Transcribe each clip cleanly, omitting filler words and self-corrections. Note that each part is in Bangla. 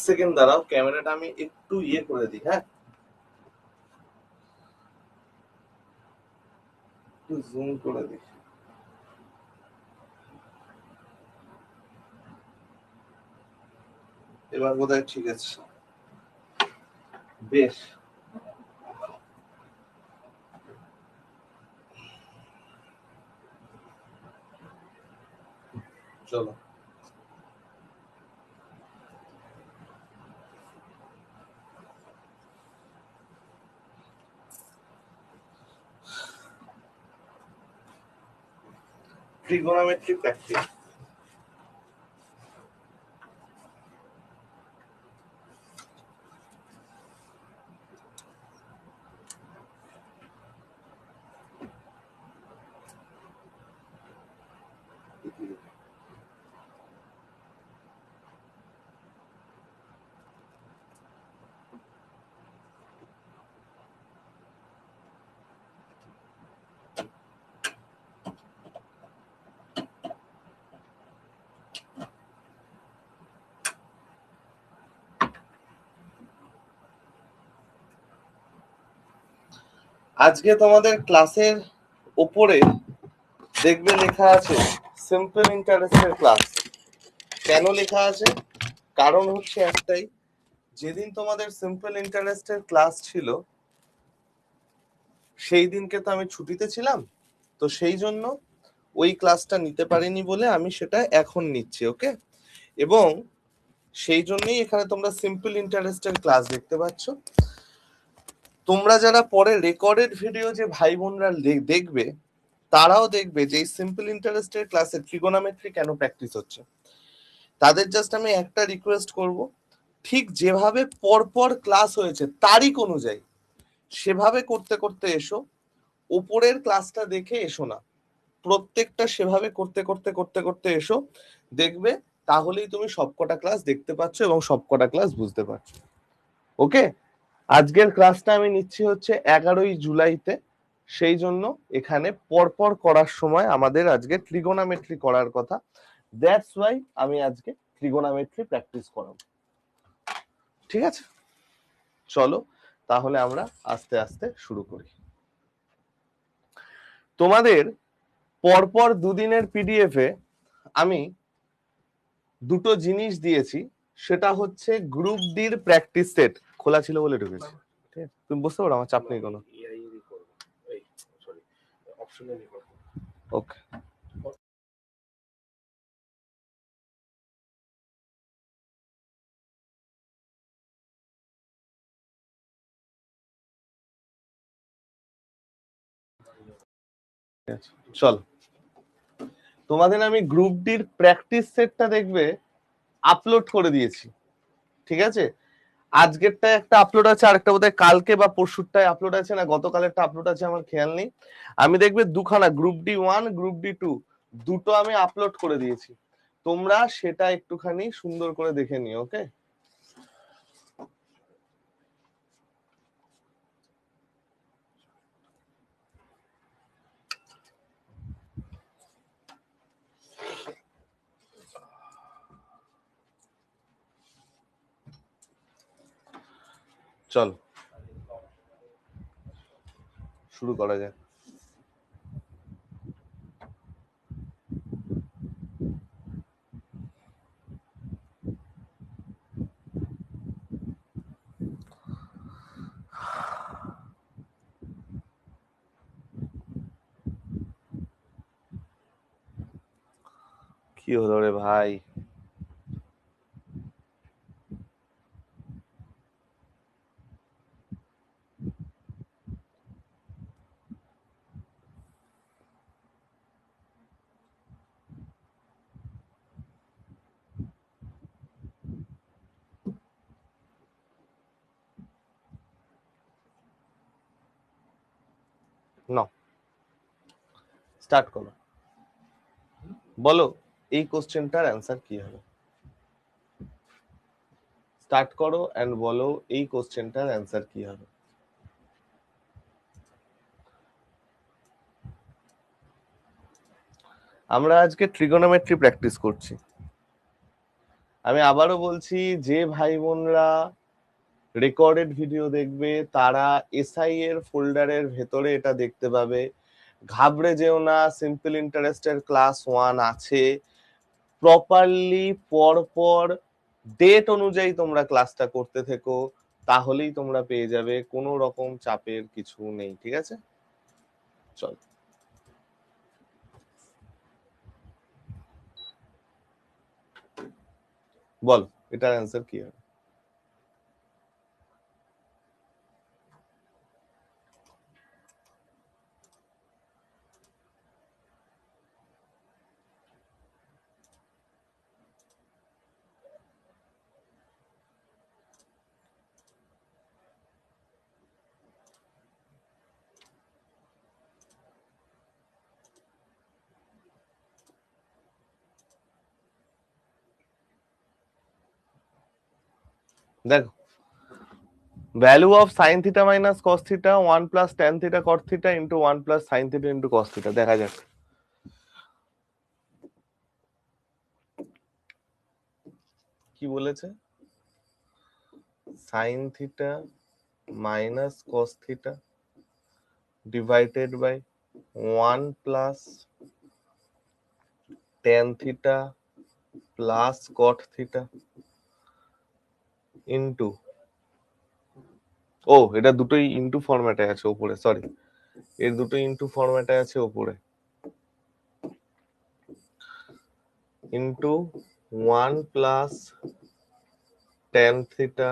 সেকেন্ড দাঁড়াও, ক্যামেরাটা আমি একটু করে দিই। হ্যাঁ, একটু জুম করে দিই। এবার বোধহয় ঠিক আছে। বেশ, চলো। Trigonometry practice. আজকে তোমাদের ক্লাসের ওপরে দেখবে লেখা আছে সিম্পল ইন্টারেস্টের ক্লাস। কেন লেখা আছে? কারণ হচ্ছে একটাই, যেদিন তোমাদের সিম্পল ইন্টারেস্টের ক্লাস ছিল সেই দিনকে তো আমি ছুটিতে ছিলাম, তো সেই জন্য ওই ক্লাসটা নিতে পারিনি বলে আমি সেটা এখন নিচ্ছি। ওকে, এবং সেই জন্যই এখানে তোমরা সিম্পল ইন্টারেস্টের ক্লাস দেখতে পাচ্ছ। তোমরা যারা পরে রেকর্ডেড ভিডিও যে ভাই বোনরা দেখবে, তারাও দেখবে যে এই সিম্পল ইন্টারেস্টের ক্লাসে ট্রিগোনোমেট্রি কেন প্র্যাকটিস হচ্ছে। তাদের জাস্ট আমি একটা রিকোয়েস্ট করব, ঠিক যেভাবে পরপর ক্লাস হয়েছে তারিখ অনুযায়ী সেভাবে করতে করতে এসো। ওপরের ক্লাসটা দেখে এসো না, প্রত্যেকটা সেভাবে করতে করতে করতে করতে এসো, দেখবে তাহলেই তুমি সবকটা ক্লাস দেখতে পাচ্ছ এবং সবকটা ক্লাস বুঝতে পারছো। ওকে, আজকের ক্লাসটা আমি নিচ্ছি হচ্ছে 11ই জুলাইতে, সেই জন্য এখানে পরপর করার সময় আমাদের আজকে ট্রিগোনোমেট্রি করার কথা। দ্যাটস ওয়াই আমি আজকে ট্রিগোনোমেট্রি প্র্যাকটিস করাবো। ঠিক আছে, চলো তাহলে আমরা আস্তে আস্তে শুরু করি। তোমাদের পরপর দুদিনের পিডিএফ এ আমি দুটো জিনিস দিয়েছি, সেটা হচ্ছে গ্রুপ ডির প্র্যাকটিস সেট। খোলা ছিল বলে ঢুকেছি, ঠিক আছে? তুমি বুঝতে পারো, আমার চাপ নেই কোনো। ওকে, চল তোমাদের আমি গ্রুপ ডির প্র্যাকটিস সেটটা দেখবে আপলোড করে দিয়েছি। ঠিক আছে, আজকেরটা একটা আপলোড আছে, আরেকটা বোধহয় কালকে বা পরশুরটায় আপলোড আছে, না গতকালেরটা আপলোড আছে, আমার খেয়াল নেই। আমি দেখবে দুখানা গ্রুপ ডি 1 গ্রুপ ডি 2 দুটো আমি আপলোড করে দিয়েছি। তোমরা সেটা একটুখানি সুন্দর করে দেখে নিও। ওকে, চল শুরু করা যায়। কি হলো রে ভাই? না, স্টার্ট করো, বলো এই কোশ্চেনটার অ্যান্সার কি হবে। স্টার্ট করো এন্ড বলো এই কোশ্চেনটার অ্যান্সার কি হবে। আমরা আজকে ট্রিগোনোমেট্রি প্র্যাকটিস করছি। আমি আবারও বলছি, যে ভাই বোনরা রেকর্ডেড ভিডিও দেখবে তারা এসআই এর ফোল্ডারের ভেতরে এটা দেখতে পাবে। ঘাবড়ে যেও না, সিম্পল ইন্টারেস্টের ক্লাস 1 আছে, প্রপারলি পরপর ডেট অনুযায়ী তোমরা ক্লাসটা করতে থেকো, তাহলেই তোমরা পেয়ে যাবে, কোনো রকম চাপের কিছু নেই, ঠিক আছে? চল বল এটার অ্যান্সার কি হবে? দেখো, value of sine theta minus cos theta 1 plus tan theta cot theta into 1 plus sine theta into cos theta. দেখা যাক কি বলেছে। Sine theta minus cos theta divided by 1 plus tan theta plus cot theta into, ও এটা দুটোই ইন্টু ফরম্যাটে আছে উপরে, সরি, এর দুটো ইন্টু ফরম্যাটে আছে উপরে, into 1 plus tan theta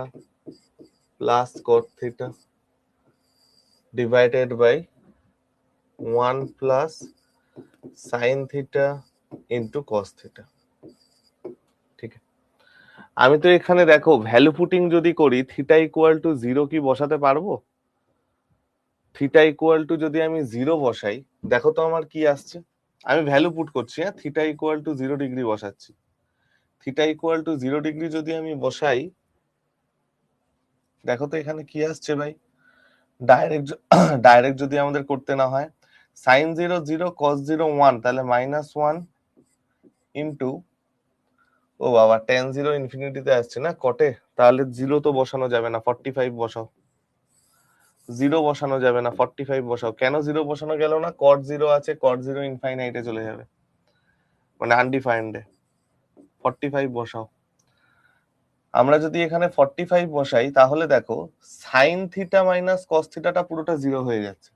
plus cot theta divided by 1 plus sine theta into cos theta. ঠিক আছে, আমি তো এখানে দেখো ভ্যালু পুটিং যদি করি, থিটা ইকুয়াল টু 0 কি বসাতে পারবো? থিটা ইকুয়াল টু যদি আমি 0 বসাই, দেখো তো আমার কি আসছে। আমি ভ্যালু পুট করছি, হ্যাঁ, থিটা ইকুয়াল টু 0 ডিগ্রি বসাচ্ছি। থিটা ইকুয়াল টু 0 ডিগ্রি যদি আমি বসাই, দেখো তো এখানে কি আসছে ভাই। ডাইরেক্ট ডাইরেক্ট যদি আমাদের করতে না হয়, সাইন 0 0 কস 0 1, তাহলে -1 ইন্টু, ও বাবা tan 0 ইনফিনিটিতে আসছে না কটে, তাহলে 0 তো বসানো যাবে না, 45 বসাও। 0 বসানো যাবে না, 45 বসাও। কেন 0 বসানো গেল না? cot 0 আছে, cot 0 ইনফাইনাইটে চলে যাবে, মানে আনডিফাইন্ডে। 45 বসাও। আমরা যদি এখানে 45 বসাই, তাহলে দেখো সাইন থিটা মাইনাস কস থিটাটা পুরোটা 0 হয়ে যাচ্ছে,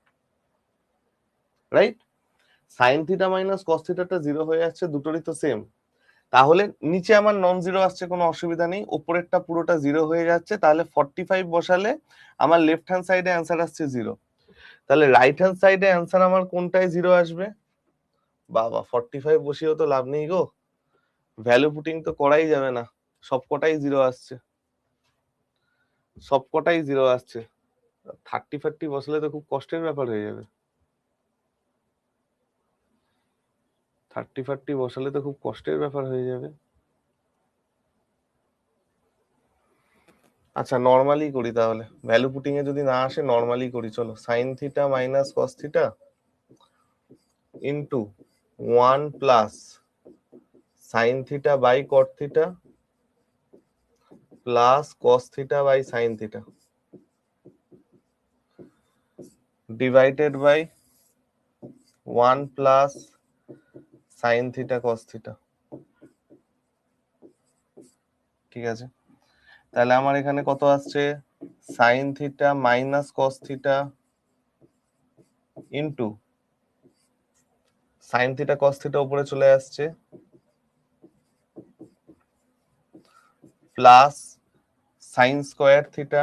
right? Sine theta minus cos থিটাটা 0 হয়ে যাচ্ছে, দুটোরই তো সেম। তাহলে নিচে আমার নন জিরো আসছে, কোনো অসুবিধা নেই, উপরেরটা পুরোটা 0 হয়ে যাচ্ছে। তাহলে 45 বসালে আমার লেফট হ্যান্ড সাইডে অ্যান্সার আসছে 0। তাহলে রাইট হ্যান্ড সাইডে অ্যান্সার আমার কোনটায় 0 আসবে? বাবা 45 বসিয়েও তো লাভ নেই গো, ভ্যালু পুটিং তো করাই যাবে না, সবকটাই 0 আসছে, সবকটাই 0 আসছে। 30-40 বসালে তো খুব কষ্টের ব্যাপার হয়ে যাবে। 30-40 বসালে তো খুব কষ্টের ব্যাপার হয়ে যাবে। আচ্ছা নর্মালি করি তাহলে, ভ্যালু পুটিং এ যদি না আসে নর্মালি করি, চলো। Sine theta minus cos theta into 1 plus sine theta by cot theta plus cos theta by sine theta divided by 1 plus sine theta cos theta. ঠিক আছে, তাহলে আমার এখানে কত আসছে? Sine theta minus cos theta into sine theta cos theta উপরে চলে আসছে, plus sine square theta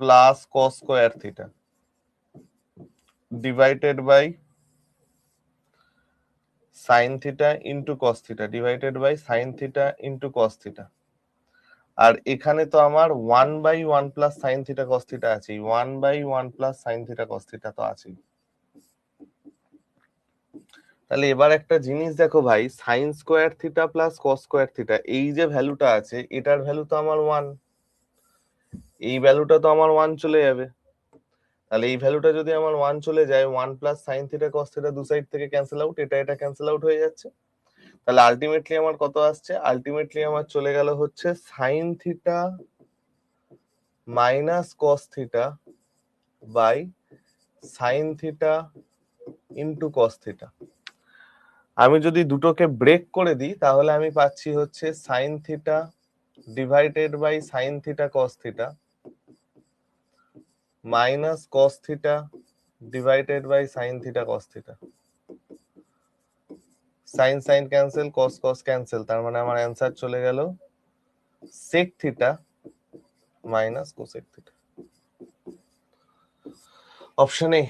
plus cos square theta divided by sine theta into cos theta divided by sine theta into cos theta. আর এখানে তো আমার 1/1 plus sine theta cos theta আছে, 1/1 plus sine theta cos theta তো আছেই। তাহলে এবার একটা জিনিস দেখো ভাই, sine square theta plus cos square theta, এই যে ভ্যালুটা আছে, এটার ভ্যালু তো আমার 1, এই ভ্যালুটা তো আমার 1 চলে যাবে। তাহলে এই ভ্যালুটা যদি আমার 1 চলে যায়, 1 plus sine theta cos theta দু সাইড থেকে ক্যান্সেল আউট, এটা এটা ক্যান্সেল আউট হয়ে যাচ্ছে। তাহলে আলটিমেটলি আমার কত আসছে? আলটিমেটলি আমার চলে গেল হচ্ছে sine theta minus cos theta by sine theta into cos theta. আমি যদি দুটোকে ব্রেক করে দিই তাহলে আমি পাচ্ছি হচ্ছে sine theta divided by sine theta cos theta minus cos theta divided by sine theta cos theta. Sine sine cancel, cos cos cancel, তার মানে আমার অ্যান্সার চলে গেল sec theta minus cosec theta. Option A.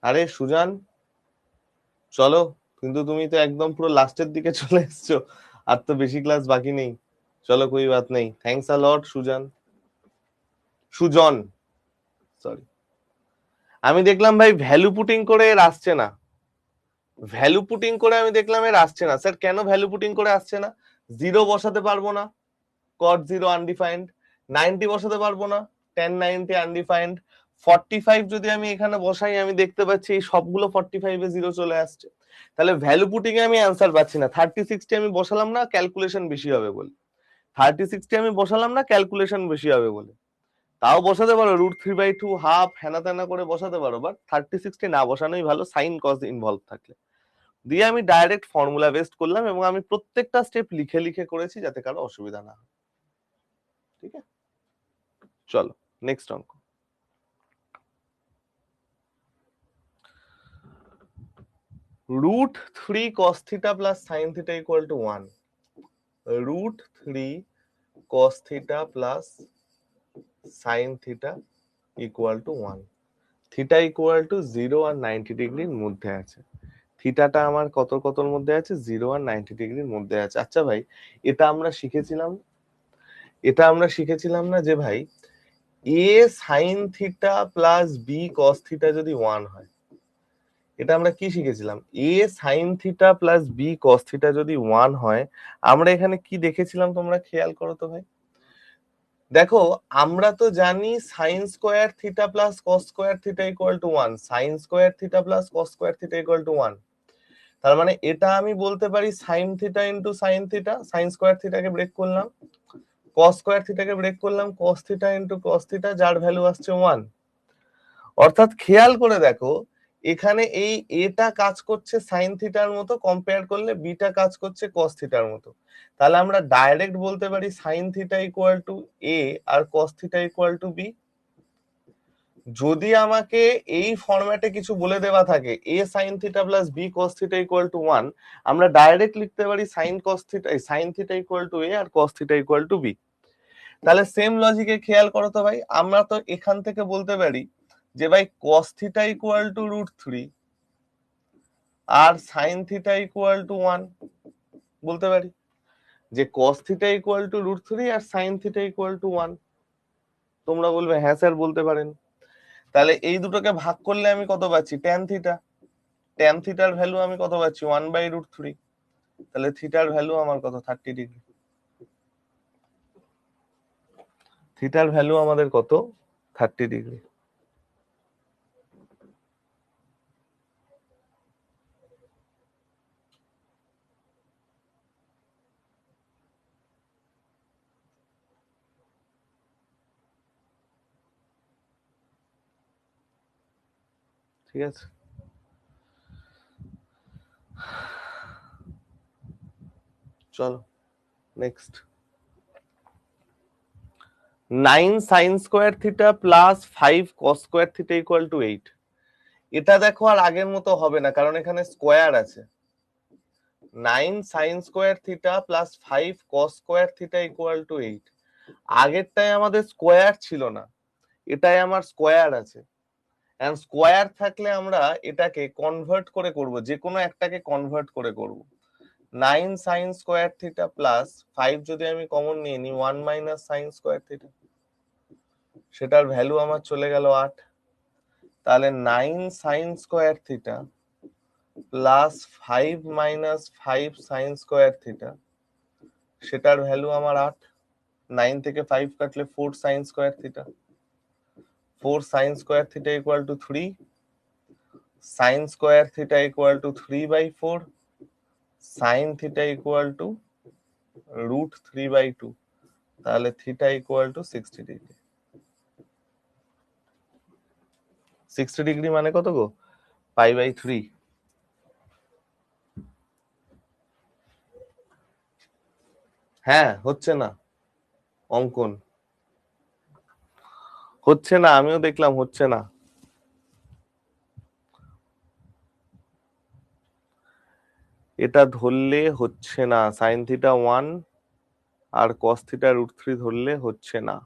আরে সুজান চলো, কিন্তু তুমি তো একদম পুরো লাস্টের দিকে চলে এসছো, আর তো বেশি ক্লাস বাকি নেই। চলো কোই বাত নেই, thanks a lot Sujan, Sujon sorry. আমি দেখলাম ভাই ভ্যালু পুটিং করে এর আসছে না, ভ্যালু পুটিং করে আমি দেখলাম এর আসছে না। স্যার কেন ভ্যালু পুটিং করে আসছে না? জিরো বসাতে পারবো না, cot 0 undefined, 90 বসাতে পারবো না, tan 90 undefined, 45 যদি আমি এখানে বসাই আমি দেখতে পাচ্ছি এই সবগুলো 45 এ জিরো চলে আসছে। তাহলে ভ্যালু পুটিং এ আমি অ্যান্সার পাচ্ছি না। 30 60 আমি বসালাম না, ক্যালকুলেশন বেশি হবে বলে। 30 60 আমি বসালাম না, ক্যালকুলেশন বেশি হবে বলে। তাও বসাতে পারো √3/2 হাফ হেনা তেনা করে বসাতে পারো, বাট 30 60 না বসানোই ভালো, সাইন কস ইনভলভ থাকলে। দিয়ে আমি ডাইরেক্ট ফর্মুলা বেস্ট করলাম এবং আমি প্রত্যেকটা স্টেপ লিখে লিখে করেছি যাতে কারো অসুবিধা না হয়। ঠিক আছে, চলো নেক্সট অঙ্ক। √3 cos theta plus sin theta equal to 1. √3 cos theta plus sin theta equal to 1. Theta equal two 0 আর 90 ডিগ্রির মধ্যে আছে। থিটাটা আমার কতর মধ্যে আছে? 0 আর 90 ডিগ্রির মধ্যে আছে। আচ্ছা ভাই, এটা আমরা শিখেছিলাম না যে ভাই a sin theta plus b cos theta যদি 1 হয়, এটা আমরা কি শিখেছিলাম? a sin theta plus b cos theta যদি 1 হয়, আমরা এখানে কি দেখেছিলাম তোমরা খেয়াল করো তো ভাই। দেখো আমরা তো জানি sin square theta plus cos square theta equal to 1, sin square theta plus cos square theta equal to 1। তার মানে এটা আমি বলতে পারি sin theta into sin theta, sin square থিটাকে ব্রেক করলাম, cos স্কয়ার থিটাকে ব্রেক করলাম, cos theta into cos theta, যার ভ্যালু আসছে 1। অর্থাৎ খেয়াল করে দেখো এখানে এই এটা কাজ করছে সাইন থিটার মতো, কম্পেয়ার করলে বিটা কাজ করছে কস থিটার মতো। তাহলে আমরা ডাইরেক্ট বলতে পারি sine theta equal to A আর cos theta equal to B. যদি আমাকে এই ফরম্যাটে কিছু বলে দেওয়া থাকে A sine theta plus B cos theta equal to 1, আমরা ডাইরেক্ট লিখতে পারি sine cos theta sine theta equal to A আর cos theta equal to B. তাহলে সেম লজিকে খেয়াল করো তো ভাই, আমরা তো এখান থেকে বলতে পারি যে ভাই cos থিটা ইকুয়াল টু √3 আর sin থিটা ইকুয়াল টু 1 বলতে পারি, যে cos থিটা ইকুয়াল টু √3 আর sin থিটা ইকুয়াল টু 1। তোমরা বলবে হ্যাঁ স্যার বলতে পারেন। তাহলে এই দুটোকে ভাগ করলে আমি কত পাচ্ছি? tan থিটা, tan থিটার ভ্যালু আমি কত পাচ্ছি? 1/√3। তাহলে থিটার ভ্যালু আমার কত? 30 ডিগ্রি। থিটার ভ্যালু আমাদের কত? 30 ডিগ্রি। ঠিক আছে, চলো next. 9 sin square theta plus 5 cos square theta equal two 8। এটা দেখো আর আগের মতো হবে না, কারণ এখানে স্কয়ার আছে। 9 sin square theta plus 5 cos square theta equal two 8। আগেরটায় আমাদের স্কয়ার ছিল না, এটাই আমার স্কয়ার আছে। এন্ড স্কয়ার থাকলে আমরা এটাকে কনভার্ট করে করব, যে কোনো একটাকে কনভার্ট করে করব। 9 sin স্কয়ার থিটা প্লাস 5 যদি আমি কমন নিয়ে নিই 1 মাইনাস sin স্কয়ার থিটা, সেটার ভ্যালু আমার চলে গেল 8। তাহলে 9 sin square theta plus 5 minus 5 sin square theta, সেটার ভ্যালু আমার 8। 9 থেকে 5 কাটলে 4 sin square theta, 4 sin square theta equal to 3, sign square theta equal two 3/4, sign theta equal two √3/2, তাহলে theta equal two 60 degree. 60 degree মানে কত গো? π/3। হ্যাঁ, হচ্ছে না অঙ্কন, হচ্ছে না, আমিও দেখলাম হচ্ছে না। এটা ধরলে হচ্ছে না, সাইন থিটা 1 আর কস থিটা √3 ধরলে হচ্ছে না।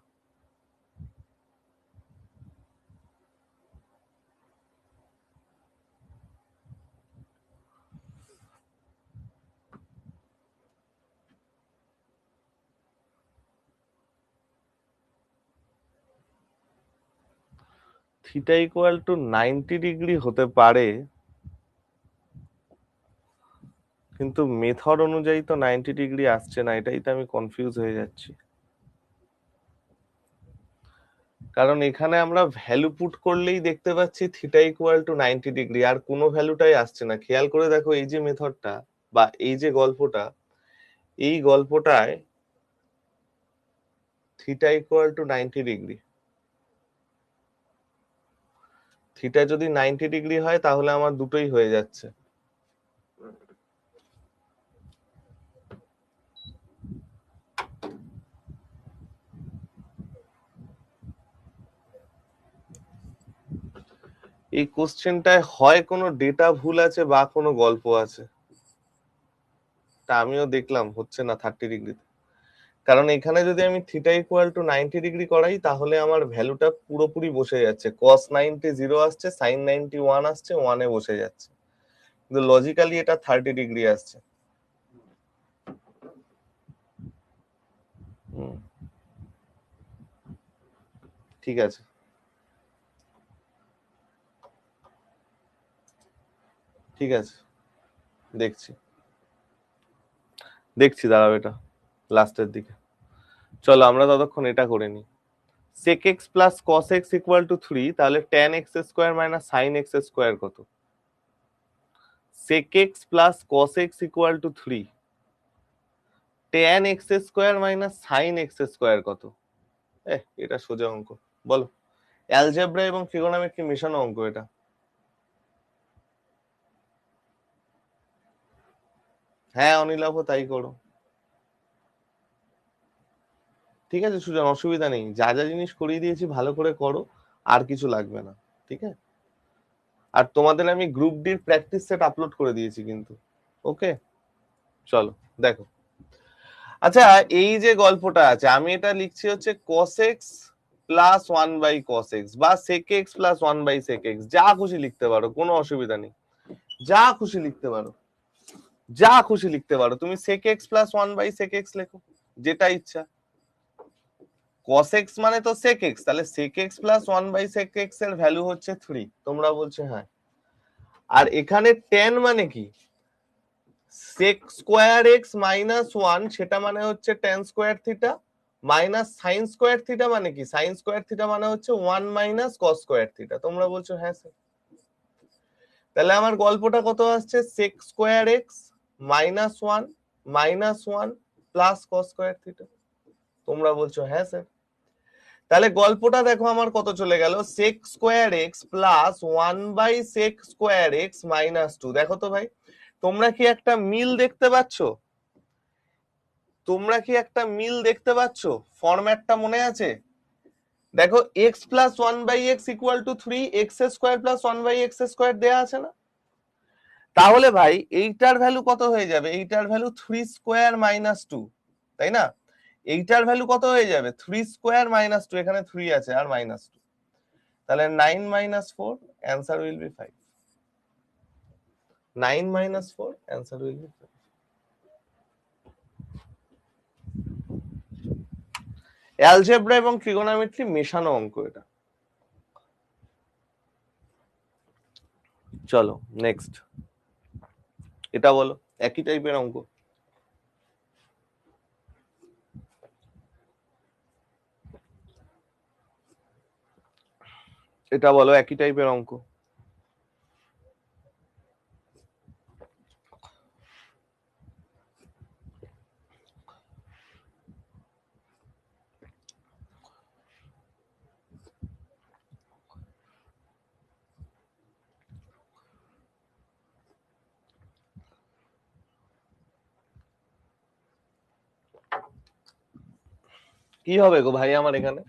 থিটা ইকুয়াল টু 90 ডিগ্রি হতে পারে, কিন্তু মেথড অনুযায়ী তো 90 ডিগ্রি আসছে না, এটাই তো আমি কনফিউজ হয়ে যাচ্ছি। কারণ এখানে আমরা ভ্যালু পুট করলেই দেখতে পাচ্ছি থিটা ইকুয়াল টু 90 ডিগ্রি, আর কোনো ভ্যালুটাই আসছে না। খেয়াল করে দেখো এই যে মেথডটা বা এই যে গল্পটা, এই গল্পটায় theta equal to 90 degree, theta যদি 90 ডিগ্রি হয় তাহলে আমার দুটোই হয়ে যাচ্ছে। এই কোশ্চেনটায় হয় কোনো ডেটা ভুল আছে বা কোনো গল্প আছে, তা আমিও দেখলাম হচ্ছে না 30 ডিগ্রিতে। কারণ এখানে যদি আমি থিটা ইকুয়াল টু 90 ডিগ্রি করাই তাহলে আমার ভ্যালুটা পুরোপুরি বসে যাচ্ছে, cos 90 0 আসছে, sin 90 1 আসছে, 1 এ বসে যাচ্ছে, কিন্তু লজিক্যালি এটা 30 ডিগ্রি আসছে। ঠিক আছে, ঠিক আছে, দেখছি দেখছি, দাঁড়াও এটা লাস্টের দিকে। চলো আমরা ততক্ষণ এটা করে নিই। sec x plus cos x equal to 3, তাহলে tan x square minus sin x square কত? sec x plus cos x equal to 3, tan x square minus sin x square কত? এটা সোজা অঙ্ক, বলো। অ্যালজেব্রা এবং ট্রিগোনোমেট্রি মেশানো অঙ্ক এটা। হ্যাঁ অনিলাভ, তাই করো। ঠিক আছে সুজন, অসুবিধা নেই, যা যা জিনিস করিয়ে দিয়েছি ভালো করে করো, আর কিছু লাগবে না, ঠিক আছে। আর তোমাদের আমি গ্রুপ ডির প্র্যাকটিস সেট আপলোড করে দিয়েছি কিন্তু, ওকে। চলো দেখো, আচ্ছা এই যে গল্পটা আছে আমি এটা লিখছি হচ্ছে cos x plus 1/cos x বা sec x plus 1/sec x, যা খুশি লিখতে পারো, কোনো অসুবিধা নেই, যা খুশি লিখতে পারো, যা খুশি লিখতে পারো। তুমি sec x plus 1/sec x লেখো, যেটা ইচ্ছা। cos x মানে তো sec x, তাহলে sec x plus 1/sec x এর ভ্যালু হচ্ছে 3, তোমরা বলছো হ্যাঁ। আর এখানে tan মানে কি? sec স্কোয়ার x মাইনাস 1, সেটা মানে হচ্ছে tan square theta, minus sin square theta মানে কি? sin স্কোয়ার থিটা মানে হচ্ছে 1 মাইনাস cos স্কোয়ার থিটা, তোমরা বলছো হ্যাঁ স্যার। তাহলে আমার গল্পটা কত আসছে? sec square x minus 1 minus 1 plus cos square theta, তোমরা বলছো হ্যাঁ স্যার। তাহলে গল্পটা দেখো আমার কত চলে গেল, sec square x plus 1/sec square x minus 2। দেখো তো ভাই, তোমরা কি একটা মিল দেখতে পাচ্ছ? তোমরা কি একটা মিল দেখতে পাচ্ছ? ফরম্যাটটা মনে আছে? দেখো x plus 1/x equal to 3, x square plus 1/x square দেয়া আছে না? তাহলে ভাই এইটার ভ্যালু কত হয়ে যাবে? এইটার ভ্যালু 3 স্কোয়ার মাইনাস 2, তাই না? এইটার ভ্যালু কত হয়ে যাবে? 3 স্কোয়ার মাইনাস 2, এখানে 3 আছে আর মাইনাস 2, তাহলে 9 minus 4, answer will be 5। 9 minus 4, answer will be 5। Algebra এবং ট্রিগোনোমেট্রি মেশানো অঙ্ক এটা। চলো নেক্সট, এটা বলো, একই টাইপের অঙ্ক। এটা বলো, একই টাইপের অঙ্ক। কি হবে গো ভাই আমার এখানে?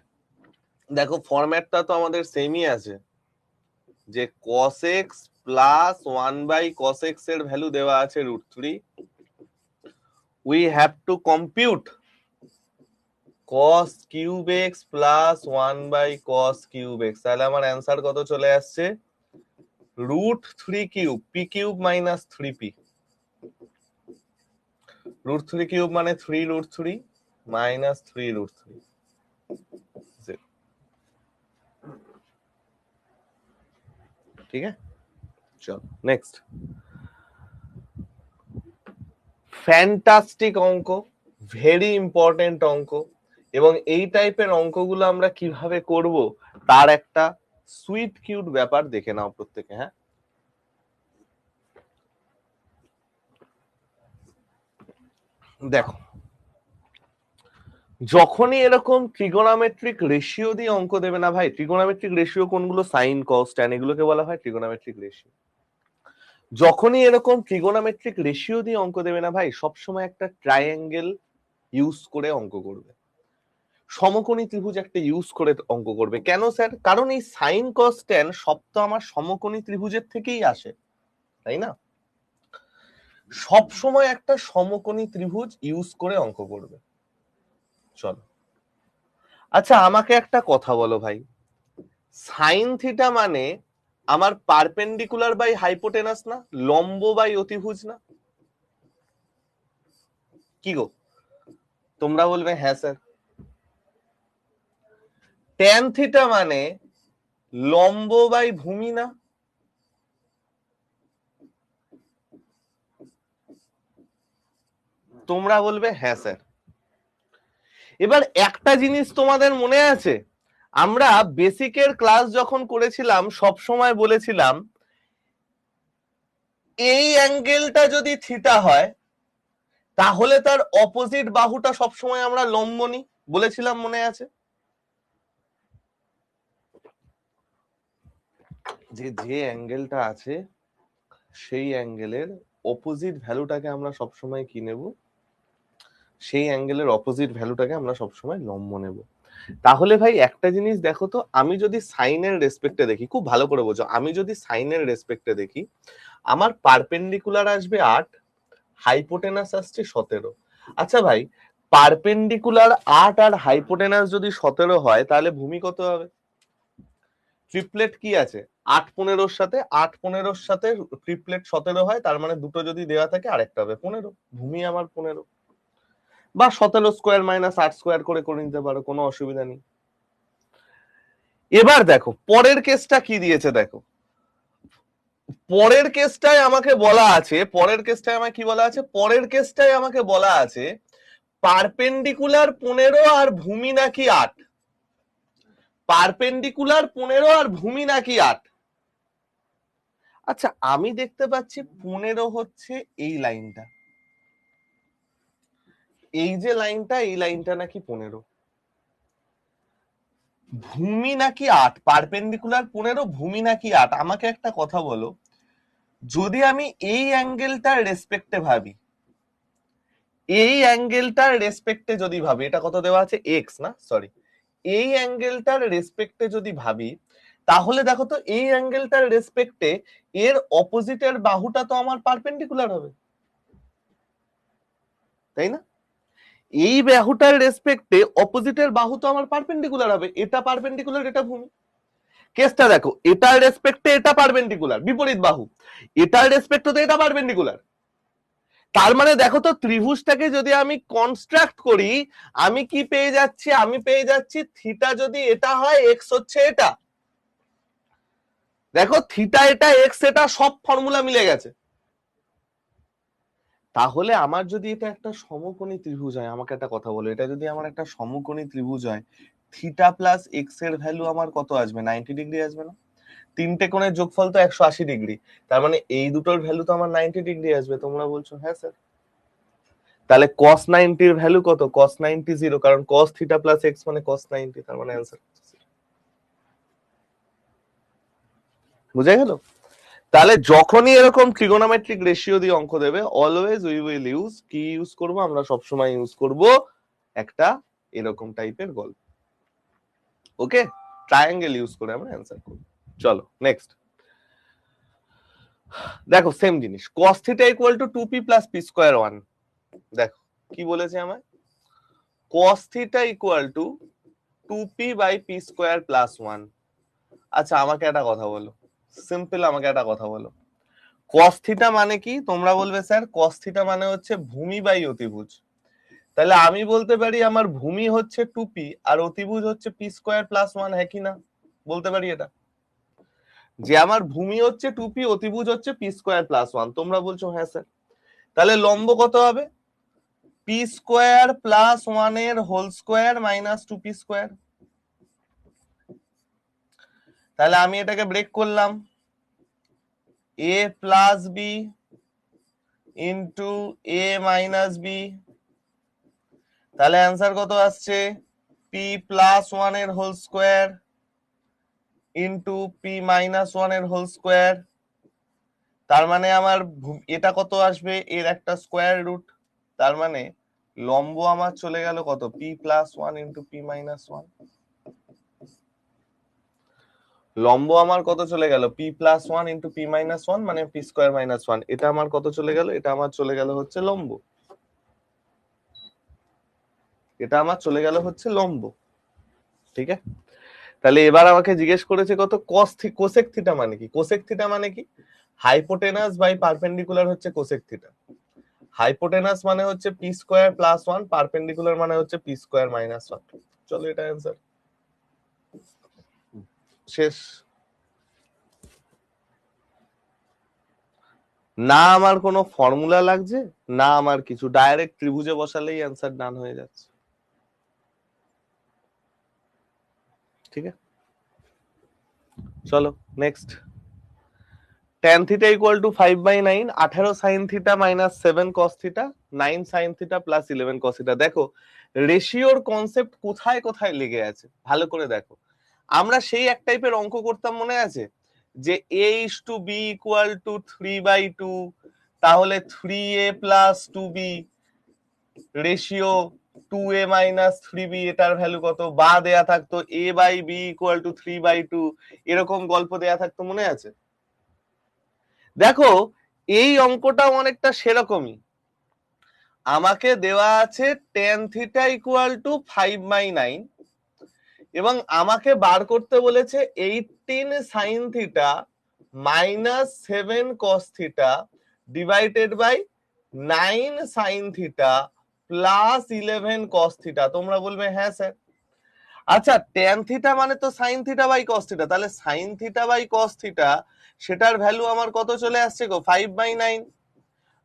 দেখো ফরম্যাটটা তো আমাদের সেমই আছে, যে cos x plus 1/cos x এর ভ্যালু দেওয়া আছে √3, we have to compute cos cube x plus 1/cos cube x। তাহলে আমার অ্যান্সার কত চলে আসছে? √3 cube, p cube minus 3p। √3 cube মানে 3√3 মাইনাস 3√3। ঠিক আছে, চলো নেক্সট। ফ্যান্টাস্টিক অঙ্ক, ভেরি ইম্পর্টেন্ট অঙ্ক, এবং এই টাইপের অঙ্কগুলো আমরা কিভাবে করব তার একটা সুইট কিউট ব্যাপার দেখে নাও প্রত্যেকে। হ্যাঁ, দেখো যখনই এরকম ট্রিগোনোমেট্রিক রেশিও দিয়ে অঙ্ক দেবে না ভাই, ট্রিগোনোমেট্রিক রেশিও কোনগুলো? সাইন, কস, ট্যান, এগুলোকে বলা হয় ট্রিগোনোমেট্রিক রেশিও। যখনই এরকম ট্রিগোনোমেট্রিক রেশিও দিয়ে অঙ্ক দেবে না ভাই, সবসময় একটা ট্রায়াঙ্গেল ইউজ করে অঙ্ক করবে, সমকোণী ত্রিভুজ একটা ইউজ করে অঙ্ক করবে। কেন স্যার? কারণ এই সাইন কস ট্যান সব তো আমার সমকোণী ত্রিভুজের থেকেই আসে, তাই না? সব সময় একটা সমকোণী ত্রিভুজ ইউজ করে অঙ্ক করবে। চলো, আচ্ছা আমাকে একটা কথা বলো ভাই, সাইন থিটা মানে আমার পারপেন্ডিকুলার বাই হাইপোটেনাস না, লম্ব বাই অতিভুজ না? কি গো তোমরা বলবে হ্যাঁ স্যার। ট্যান থিটা মানে লম্ব বাই ভূমি না? তোমরা বলবে হ্যাঁ স্যার। এবার একটা জিনিস তোমাদের মনে আছে, আমরা বেসিকের ক্লাস যখন করেছিলাম সব সময় বলেছিলাম এই অ্যাঙ্গেলটা যদি থিটা হয় তাহলে তার অপোজিট বাহুটা সবসময় আমরা লম্ব নিই, বলেছিলাম, মনে আছে? যে যে অ্যাঙ্গেলটা আছে সেই অ্যাঙ্গেলের অপোজিট ভ্যালুটাকে আমরা সবসময় কি নেব? সেই অ্যাঙ্গেলের অপোজিট ভ্যালুটাকে আমরা সবসময় লম্ব নেব। তাহলে ভাই একটা জিনিস দেখো তো, আমি যদি সাইনের রেসপেক্টে দেখি, খুব ভালো করে বোঝো, আমি যদি সাইনের রেসপেক্টে দেখি আমার পারপেন্ডিকুলার আসবে 8, হাইপোটেনাস আসছে 17। আচ্ছা ভাই, পারপেন্ডিকুলার 8 আর হাইপোটেনাস যদি 17 হয় তাহলে ভূমি কত হবে? ট্রিপলেট কি আছে 8-15 সাথে, 8-15 সাথে ট্রিপলেট 17 হয়, তার মানে দুটো যদি দেওয়া থাকে আরেকটা হবে 15, ভূমি আমার 15, বা 17 স্কোয়ার মাইনাস 8 স্কোয়ার করে নিতে পারো, কোনো অসুবিধা নেই। এবার দেখো পরের কেসটা কি দিয়েছে, দেখো পরের কেসটায় আমাকে বলা আছে, পরের কেসটায় আমাকে কি বলা আছে? পরের কেসটায় আমাকে বলা আছে পারপেন্ডিকুলার 15 আর ভূমি নাকি 8, পারপেন্ডিকুলার 15 আর ভূমি নাকি 8। আচ্ছা আমি দেখতে পাচ্ছি 15 হচ্ছে এই লাইনটা, এই যে লাইনটা, এই লাইনটা নাকি 15, ভূমি নাকি 8, পারপেন্ডিকুলার 15, ভূমি নাকি 8। আমাকে একটা কথা বলো, যদি আমি এই অ্যাঙ্গেলটার রেসপেক্টে ভাবি, এই অ্যাঙ্গেলটার রেসপেক্টে যদি ভাবি, এটা কত দেওয়া আছে? এক্স না, সরি, এই অ্যাঙ্গেলটার রেসপেক্টে যদি ভাবি, তাহলে দেখো তো এই অ্যাঙ্গেলটার রেসপেক্টে এর অপোজিটের বাহুটা তো আমার পারপেন্ডিকুলার হবে, তাই না? এই বাহুটার রেসপেক্টে অপোজিটের বাহু তো আমার পারপেন্ডিকুলার হবে, এটা পারপেন্ডিকুলার, এটা ভূমি। কেসটা দেখো, এটার রেসপেক্টে এটা পারপেন্ডিকুলার, বিপরীত বাহু, এটার রেসপেক্টে তো এটা পারপেন্ডিকুলার। তার মানে দেখো তো ত্রিভুজটাকে যদি আমি কনস্ট্রাক্ট করি, আমি কি পেয়ে যাচ্ছি? আমি পেয়ে যাচ্ছি থিটা যদি এটা হয়, এক্স হচ্ছে এটা। দেখো থিটা এটা, এক্স এটা, সব ফর্মুলা মিলে গেছে। তাহলে আমার যদি এটা একটা সমকোণী ত্রিভুজ হয়, আমাকে একটা কথা বলো, এটা যদি আমার একটা সমকোণী ত্রিভুজ হয়, থিটা প্লাস এক্স এর ভ্যালু আমার কত আসবে? 90 ডিগ্রি আসবে না? তিনটে কোণের যোগফল তো 180 ডিগ্রি, তার মানে এই দুটোর ভ্যালু তো আমার 90 ডিগ্রি আসবে। তোমরা বলছো হ্যাঁ স্যার। তাহলে cos 90 এর ভ্যালু কত? cos 90 0, কারণ cos থিটা প্লাস এক্স মানে cos 90, তার মানে অ্যান্সার। বুঝা গেল? তাহলে যখনই এরকম ট্রিগোনোমেট্রিক রেশিও দিয়ে অঙ্ক দেবে, অলওয়েজ উই উইল ইউজ, কি ইউজ করব আমরা? সবসময় ইউজ করব একটা এরকম টাইপের গল্প। ওকে, ট্রায়াঙ্গেল ইউজ করে আমরা অ্যান্সার করব। চলো নেক্সট দেখো, সেম জিনিস, cos θ equal to 2p plus p square 1। দেখো কি বলেছে আমায়, cos θ equal to 2p by p square plus 1। আচ্ছা আমাকে একটা কথা বলো, সিম্পল আমাকে একটা কথা বলো, cos θ মানে কি? তোমরা বলবে স্যার cos θ মানে হচ্ছে ভূমি বাই অতিভুজ। তাহলে আমি বলতে পারি আমার ভূমি হচ্ছে 2p আর অতিভুজ হচ্ছে p স্কয়ার প্লাস 1, হ্যাঁ কি না? বলতে পারি এটা, যে আমার ভূমি হচ্ছে 2p, অতিভুজ হচ্ছে p স্কয়ার প্লাস 1। তোমরা বলছো হ্যাঁ স্যার। তাহলে লম্ব কত হবে? p স্কয়ার প্লাস 1 এর whole square minus 2p square. তাহলে আমি এটাকে ব্রেক করলাম, a plus b into a minus b। তাহলে অ্যান্সার কত আসছে? p প্লাস 1 এর whole square into p minus 1 এর হোল স্কয়ার। তার মানে আমার এটা কত আসবে? এর একটা স্কয়ার রুট। তার মানে লম্ব আমার চলে গেল কত? p plus 1 into p minus 1। লম্ব আমার কত চলে গেল? p plus 1 into p minus 1 মানে p স্কয়ার মাইনাস 1। এটা আমার কত চলে গেল? এটা আমার চলে গেল হচ্ছে লম্ব। এটা আমার চলে গেল হচ্ছে লম্ব। ঠিক আছে, তাহলে এবার আমাকে জিজ্ঞেস করেছে কত? কোসেক থিটা মানে কি? কোসেক থিটা মানে কি? হাইপোটেনাস বাই পারপেন্ডিকুলার হচ্ছে কোসেক থিটা। হাইপোটেনাস মানে হচ্ছে p স্কয়ার প্লাস 1, পারপেন্ডিকুলার মানে হচ্ছে p স্কয়ার মাইনাস 1। চলো এটা অ্যান্সার শেষ। না আমার কোনো ফর্মুলা লাগছে, না আমার কিছু, ডাইরেক্ট ত্রিভুজে বসালেই অ্যান্সার ডান হয়ে যাচ্ছে। ঠিক আছে, চলো next. tan theta equal two 5/9, 18 sin theta minus 7 cos theta, 9 sin theta plus 11 cos theta. দেখো রেশিওর কনসেপ্ট কোথায় কোথায় লেগে আছে ভালো করে দেখো। আমরা সেই এক টাইপের অঙ্ক করতাম, মনে আছে? যে a/b ইকুয়াল টু 3/2, তাহলে 3a plus 2b ratio 2a minus 3b, এটার ভ্যালু কত? বা দেয়া থাকতো a/b ইকুয়াল টু 3/2, এরকম গল্প দেয়া থাকতো, মনে আছে? দেখো এই অঙ্কটাও অনেকটা সেরকমই। আমাকে দেওয়া আছে tan থিটা ইকুয়াল টু 5/9 এবং আমাকে বার করতে বলেছে 18 sin theta minus 7 cos theta divided by 9 sin theta plus 11 cos theta. তোমরা বলবে হ্যাঁ স্যার। আচ্ছা tan থিটা মানে তো sin theta by cos theta, তাহলে sin theta by cos theta সেটার ভ্যালু আমার কত চলে আসছে গো? 5/9।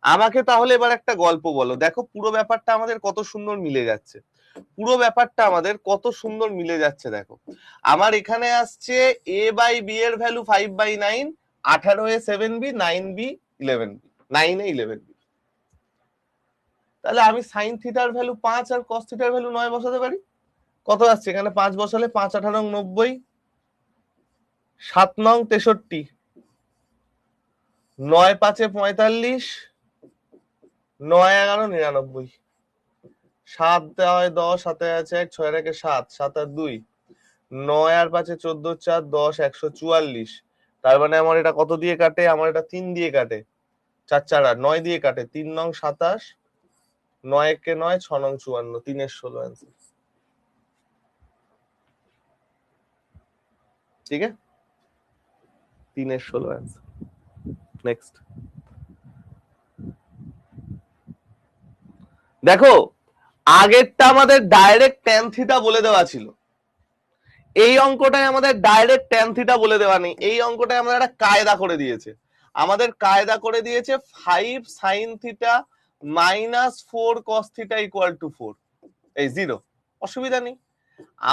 আমাকে তাহলে এবার একটা গল্প বলো, দেখো পুরো ব্যাপারটা আমাদের কত সুন্দর মিলে যাচ্ছে। পুরো ব্যাপারটা আমাদের কত সুন্দর মিলে যাচ্ছে দেখো। আমার এখানে আসছে a বাই b এর ভ্যালু 5/9, 18 এ 7b, 9b 11b, 9 এ 11b। তাহলে আমি sin থিটার ভ্যালু 5 আর cos থিটার ভ্যালু 9 বসাতে পারি। কত আসছে? এখানে 5 বসালে 5 18 90, 7 9 63, 9 5 45, 9 11 99, 7 দেওয়ায় 10, 7 আছে 1, 6 একে 7, 7 আর 2, 9 আর 5 14, 4 10, 144। তার মানে আমার এটা কত দিয়ে কাটে? আমার এটা 3 দিয়ে কাটে, 4 4 আর 9 দিয়ে কাটে, 3 নং 27, 9 একে 9, 6 নং 54, 3 এর 16 অ্যান্সার। ঠিক আছে, 3 এর 16 অ্যান্সার। নেক্সট দেখো, আগেরটা আমাদের ডাইরেক্ট tan থিটা বলে দেওয়া ছিল, এই অঙ্কটায় আমাদের ডাইরেক্ট tan থিটা বলে দেওয়া নেই। এই অঙ্কটায় আমাদের একটা কায়দা করে দিয়েছে। আমাদের কায়দা করে দিয়েছে 5 sin theta minus 4 cos theta equal two 4, এই 0। অসুবিধা নেই,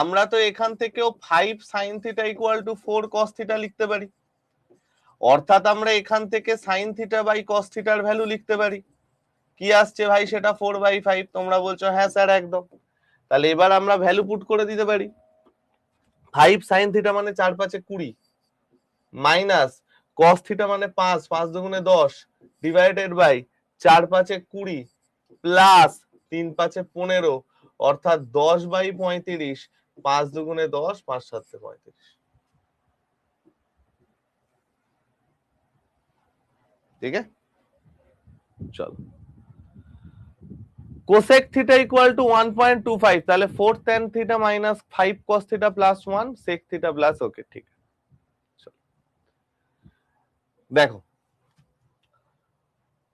আমরা তো এখান থেকেও 5 sin theta equal two 4 cos theta লিখতে পারি, অর্থাৎ আমরা এখান থেকে sin থিটা বাই cos থিটার ভ্যালু লিখতে পারি। কি আসছে ভাই সেটা? 4/5। তোমরা বলছো হ্যাঁ স্যার একদম। তাহলে এবার আমরা ভ্যালু পুট করে দিতে পারি। 5 sin থিটা মানে 4 5 20 মাইনাস cos থিটা মানে 5 5 দুগুণে 10 ডিভাইডেড বাই 4 5 20 প্লাস 3 5 15 অর্থাৎ 10/35, 5 দুগুণে 10, 5 সাতে 35। ঠিক আছে, চলো। কোসেক থিটা ইকুয়াল টু 1.25, তাহলে 4 tan theta minus 5 cos theta plus 1 sec theta plus, okay ঠিক আছে। দেখো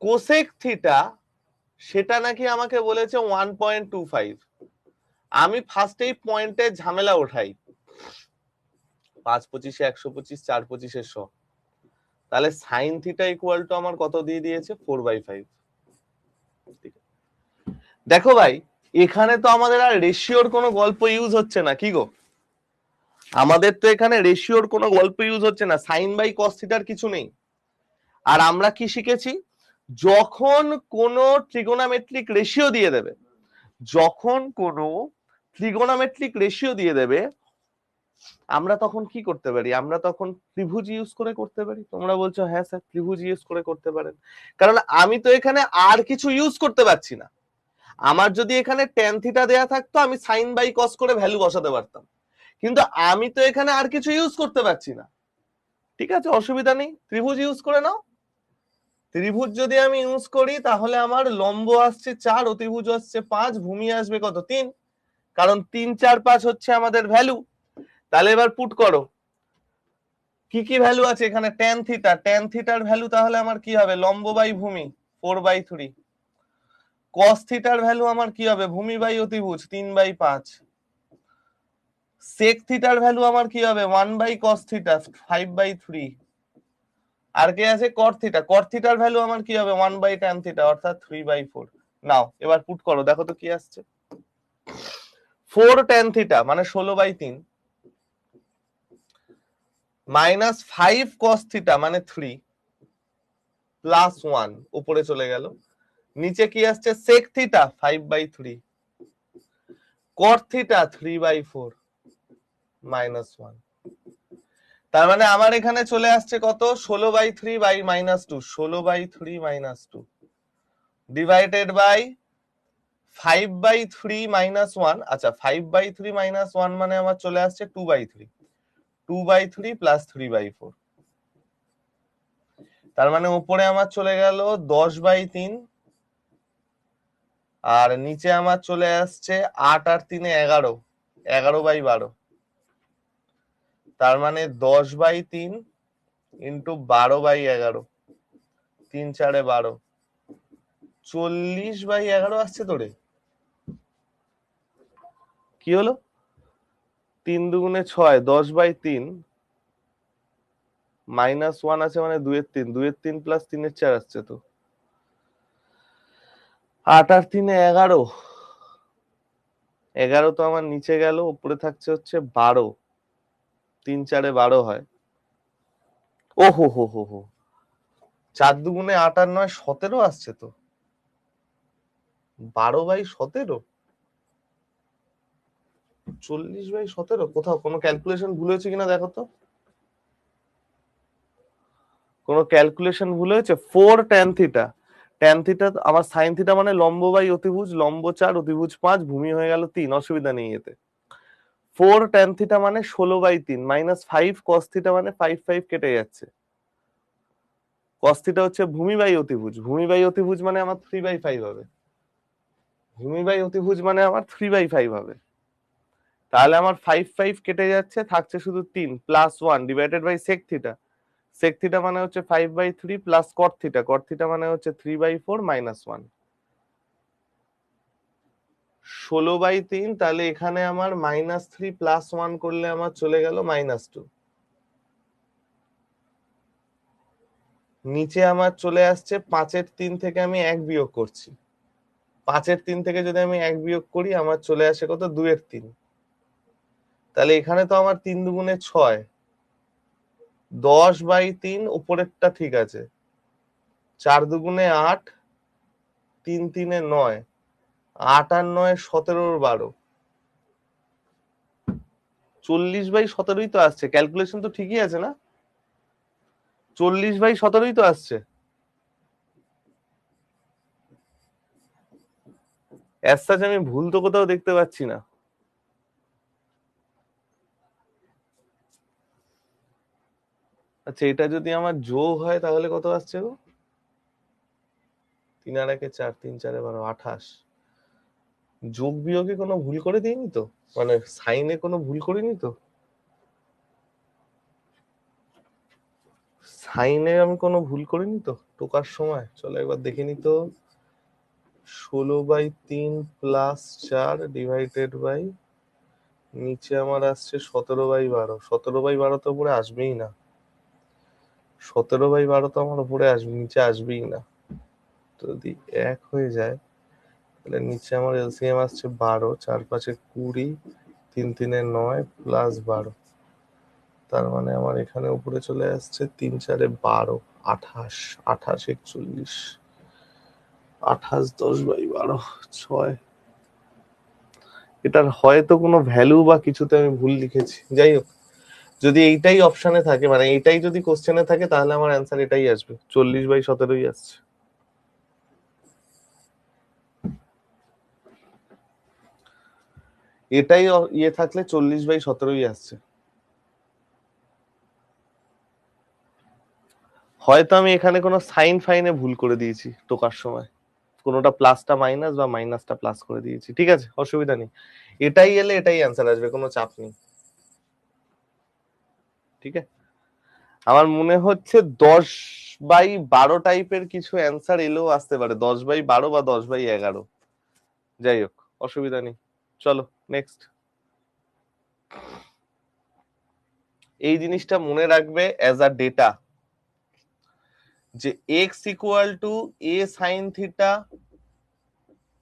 কোসেক থিটা সেটা নাকি আমাকে বলেছে 1.25। আমি ফার্স্টেই পয়েন্টের ঝামেলা ওঠাই, 5 25 125 4 25 100, তাহলে সাইন থিটা ইকুয়াল টু আমার কত দিয়ে দিয়েছে 4/5। দেখো ভাই এখানে তো আমাদের আর রেশিওর কোনো গল্প ইউজ হচ্ছে না, কি গো? আমাদের তো এখানে রেশিওর কোনো গল্প ইউজ হচ্ছে না, সাইন বাই কস থিটার কিছু নেই। আর আমরা কি শিখেছি, যখন কোনো ট্রিগোনোমেট্রিক রেশিও দিয়ে দেবে, যখন কোনো ট্রিগোনোমেট্রিক রেশিও দিয়ে দেবে, আমরা তখন কি করতে পারি? আমরা তখন ত্রিভুজ ইউজ করে করতে পারি। তোমরা বলছো হ্যাঁ স্যার ত্রিভুজ ইউজ করে করতে পারেন, কারণ আমি তো এখানে আর কিছু ইউজ করতে পারছি না। আমার যদি এখানে ট্যান থিটা দেয়া থাকতো আমি সাইন বাই কস করে ভ্যালু বসাতে পারতাম, কিন্তু আমি তো এখানে আর কিছু ইউজ করতে পারছি না। ঠিক আছে, অসুবিধা নেই, ত্রিভুজ ইউজ করে নাও। ত্রিভুজ যদি আমি ইউজ করি তাহলে আমার লম্ব আসছে 4, অতিভুজ আসছে 5, ভূমি আসবে কত 3, কারণ 3 4 5 হচ্ছে আমাদের ভ্যালু। তাহলে এবার পুট করো কি কি ভ্যালু আছে এখানে। ট্যান থিটা, ট্যান থিটার ভ্যালু তাহলে আমার কি হবে, লম্ব বাই ভূমি 4/3। কস থিটার ভ্যালু আমার কি হবে, ভূমি বাই অতিভুজ 3/5। সেক থিটার ভ্যালু আমার কি হবে, 1/cos থিটা 5/3। আর কে আছে কট থিটা, কট থিটার ভ্যালু আমার কি হবে 1/tan থিটা অর্থাৎ 3/4। নাও এবার পুট করো, দেখো তো কি আসছে। 4 tan থিটা মানে 16/3 মাইনাস 5 cos থিটা মানে 3 প্লাস 1, উপরে চলে গেল। নিচে কি আসছে sec theta 5/3 cot theta 3/4 minus 1। তার মানে আমার এখানে চলে আসছে কত, 16/3 বাই -2, 16/3 -2 ডিভাইডেড বাই 5/3 -1। আচ্ছা 5/3 -1 মানে আমার চলে আসছে 2/3, 2/3 প্লাস 3/4। তার মানে উপরে আমার চলে গেল 10/3, আর নিচে আমার চলে আসছে 8 আর 3 11, 11/12। তার মানে 10/3 ইন্টু 12/11, 3 4 12, 40/11 আসছে তোরে। কি হলো, 3 দুগুণে 6, 10/3 -1 আছে মানে 2 এর 3, 2 এর 3 প্লাস 3 এর 4 আসছে তো। 8 আর 3 11, 11 তো আমার নিচে গেল, উপরে থাকছে হচ্ছে 12, 3 4 12 হয়। ও হো হো হো হো, 4 দুগুণে 8 আর 9 17 আসছে তো, 12/17, 40/17। কোথাও কোনো ক্যালকুলেশন ভুল হয়েছে কিনা দেখো তো, কোনো ক্যালকুলেশন ভুল হয়েছে। 4 tan থিটা, tan থিটা আমার সাইন থিটা মানে লম্ব বাই অতিভুজ, লম্ব 4 অতিভুজ 5, ভূমি হয়ে গেল 3, অসুবিধা নেই এতে। 4 tan থিটা মানে 16/3 মাইনাস 5 cos থিটা মানে 5 5 কেটে যাচ্ছে। cos থিটা হচ্ছে ভূমি বাই অতিভুজ, ভূমি বাই অতিভুজ মানে আমার 3/5 হবে, ভূমি বাই অতিভুজ মানে আমার 3/5 হবে। তাহলে আমার 5 5 কেটে যাচ্ছে, থাকছে শুধু 3 plus 1 divided by sec theta, sec theta মানে হচ্ছে 5/3 plus cot theta, cot theta মানে হচ্ছে 3/4 মাইনাস 1, 16/3। তাহলে এখানে আমার -3 প্লাস 1 করলে আমার চলে গেল -2। নিচে আমার চলে আসছে 5 এর 3 থেকে আমি 1 বিয়োগ করছি, 5 এর 3 থেকে যদি আমি 1 বিয়োগ করি আমার চলে আসে কত 2 এর 3। তাহলে এখানে তো আমার 3 দুগুণে 6, 10/3 উপরেরটা ঠিক আছে, 4 দুগুণে 8, 3 3 9, 8 আর 9 17 12, 40/17ই তো আসছে। ক্যালকুলেশন তো ঠিকই আছে না, 40/17ই তো আসছে। অ্যাজ সাচ আমি ভুল তো কোথাও দেখতে পাচ্ছি না। আচ্ছা, এটা যদি আমার যোগ হয় তাহলে কত আসছে গো? 3 আর 1 4, 3 4 12, 28। যোগ বিয়োগে কোনো ভুল করে দিইনি তো, মানে সাইনে কোনো ভুল করিনি তো? সাইনে আমি কোনো ভুল করিনি তো টোকার সময়? চলো একবার দেখে নি তো। 16/3 প্লাস 4 ডিভাইডেড বাই, নিচে আমার আসছে 17/12। 17/12 তো উপরে আসবেই না। 17/12 তো আমার উপরে আসবে, নিচে আসবেই না। তো যদি 1 হয়ে যায় তাহলে নিচে আমার এলসিএম আসছে 12, 4 5 20, 3 3 9 প্লাস 12। তার মানে আমার এখানে উপরে চলে আসছে 3 4 12, 28, 28 41, 28 10/12, 6। এটার হয়তো কোনো ভ্যালু বা কিছুতে আমি ভুল লিখেছি, যাই হোক। যদি এইটাই অপশনে থাকে, মানে এইটাই যদি কোশ্চেনে থাকে, তাহলে আমার অ্যান্সার এটাই আসবে, 40/17ই আসছে। এটাই ইয়ে থাকলে 40/17ই আসছে। হয়তো আমি এখানে কোনো সাইন ফাইনে ভুল করে দিয়েছি টোকার সময়, কোনোটা প্লাসটা মাইনাস বা মাইনাসটা প্লাস করে দিয়েছি। ঠিক আছে, অসুবিধা নেই, এটাই এলে এটাই অ্যান্সার আসবে, কোনো চাপ নেই। ঠিক আছে, আমার মনে হচ্ছে 10/12 টাইপের কিছু অ্যান্সার এলেও আসতে পারে, 10/12 বা 10/11। যাই হোক, অসুবিধা নেই। চলো নেক্সট। এই জিনিসটা মনে রাখবে অ্যাজ আ ডেটা, যে x equal to a sine theta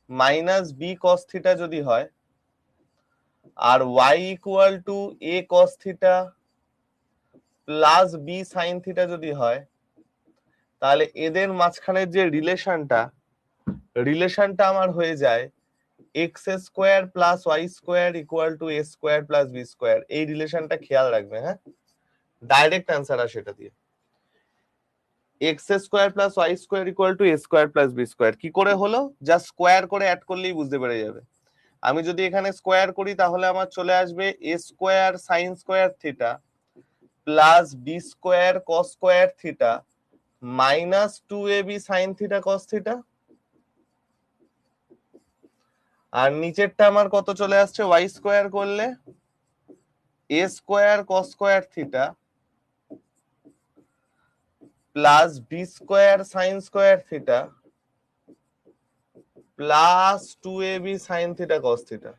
minus b cos theta যদি হয়, আর y equal to a cos theta plus b sine theta যদি হয়, তাহলে এদের মাঝখানের যে রিলেশনটা আমার হয়ে যায় x square plus y square equal to a square plus b square. এই রিলেশনটা খেয়াল রাখবে, হ্যাঁ, ডাইরেক্ট অ্যান্সার আসে এটা দিয়ে। X square plus y square equal to a square plus b square. কি করে হলো? জাস্ট স্কোয়ার করে অ্যাড করলেই বুঝতে পেরে যাবে। আমি যদি এখানে স্কোয়ার করি তাহলে আমার চলে আসবে a square sine square theta plus b square cos square theta minus 2ab sine theta cos theta. আর নিচেরটা আমার কত চলে আসছে? ওয়াই স্কোয়ার করলে a square cos square theta plus b square sine square theta plus 2ab sine theta cos theta.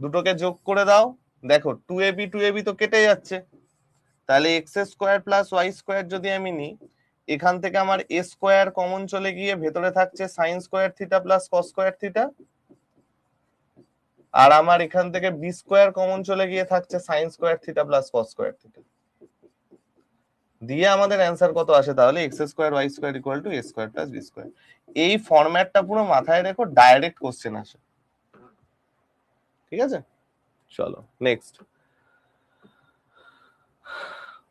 দুটোকে যোগ করে দাও, দেখো 2ab তো কেটে যাচ্ছে, তাহলে x square plus y square যদি আমি নিই, এখান থেকে আমার এ স্কোয়ার কমন চলে গিয়ে ভেতরে থাকছে sine square theta plus cos square theta, আর আমার এখান থেকে বি স্কোয়ার কমন চলে গিয়ে থাকছে sine square theta plus cos square theta. দিয়ে আমাদের অ্যান্সার কত আসে তাহলে? X square y square equal to a square plus b square. এই ফরম্যাটটা পুরো মাথায় রেখো, ডাইরেক্ট কোশ্চেন আসে। ঠিক আছে, চলো নেক্সট।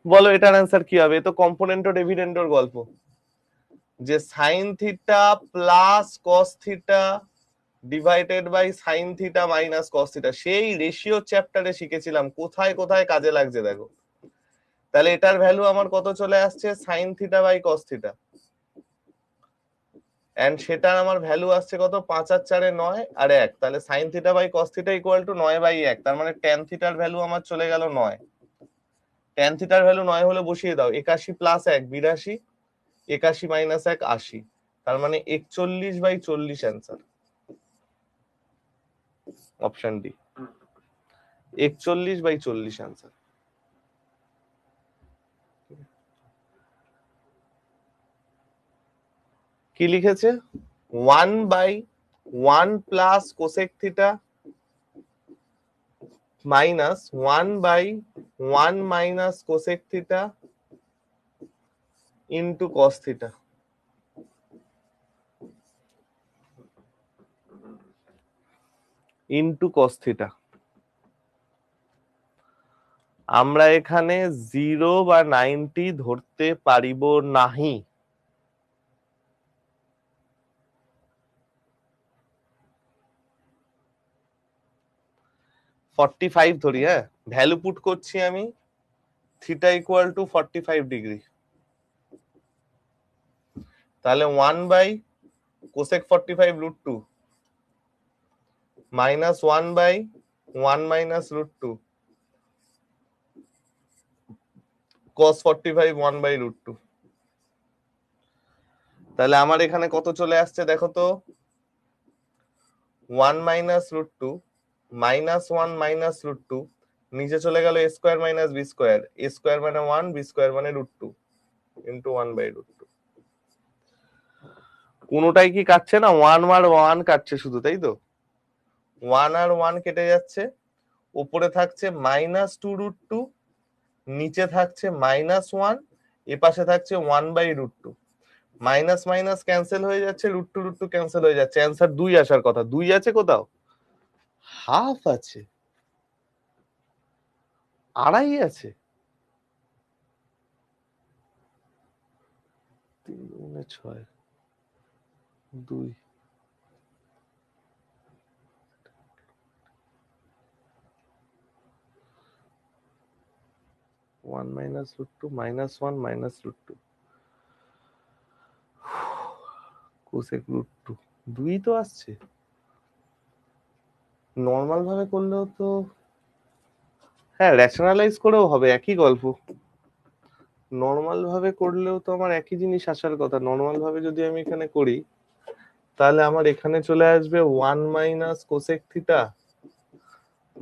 বলো এটার অ্যান্সার কি হবে? এ তো কম্পোনেন্ট ডিভিডেন্ডর গল্প, যে sine theta plus cos theta divided by sine theta minus cos theta, সেই রেশিও চ্যাপ্টারে শিখেছিলাম, কোথায় কোথায় কাজে লাগছে দেখো। তাহলে এটার ভ্যালু আমার কত চলে আসছে? Sine theta by cos theta, and সেটার আমার ভ্যালু আসছে কত? 5 আর 4 9 আর 1, তাহলে sine theta by cos theta equal to 9/1। তার মানে ট্যান থিটার ভ্যালু আমার চলে গেল 9। ট্যান থিটার ভ্যালু 9 হলে বসিয়ে দাও, 81 প্লাস 1 82, 81 মাইনাস 1 80, তার মানে 41/40 অ্যান্সার। Option D, 41/40 answer. কি লিখেছে? 1/1 plus cosec theta minus 1/1 minus cosec theta into cos theta. Into cos theta. আমরা এখানে 0 বা 90 ধরতে পারিব নাহি। 45 ধরি, হ্যাঁ, ভ্যালু পুট করছি আমি থিটা ইকুয়াল টু 45 ডিগ্রি, তাহলে 1 by cosec 45 root 2 minus 1 by 1 minus root 2 cos 45 1 by root 2। তাহলে আমার এখানে কত চলে আসছে দেখো তো, 1 minus root 2 minus 1 minus root 2, নিচে চলে গেল a square minus b square, a square মানে 1, b স্কয়ার মানে রুট 2 ইনটু 1 বাই রুট 2। কোনোটাই কি কাটছে না, 1 আর 1 কাটছে শুধু, তাই তো? 1 আর 1 কেটে যাচ্ছে, উপরে থাকছে মাইনাস 2 রুট 2, নিচে থাকছে মাইনাস 1, এ পাশে থাকছে 1 by root 2। Minus minus cancel হয়ে যাচ্ছে, রুট 2 ক্যান্সেল হয়ে যাচ্ছে, অ্যান্সার 2 আসার কথা। 2 আছে কোথাও? হাফ আছে, আড়াই আছে, 3 গুণে 6, 2, 1 minus root 2 minus 1 minus root 2 cosec root 2, 2 তো আসছে। নর্মাল ভাবে করলেও তো, হ্যাঁ রেশনালাইজ করেও হবে, একই গল্প। নর্মাল ভাবে করলেও তো আমার একই জিনিস আসার কথা। নর্মাল ভাবে যদি আমি এখানে করি, তাহলে আমার এখানে চলে আসবে 1 minus cosec theta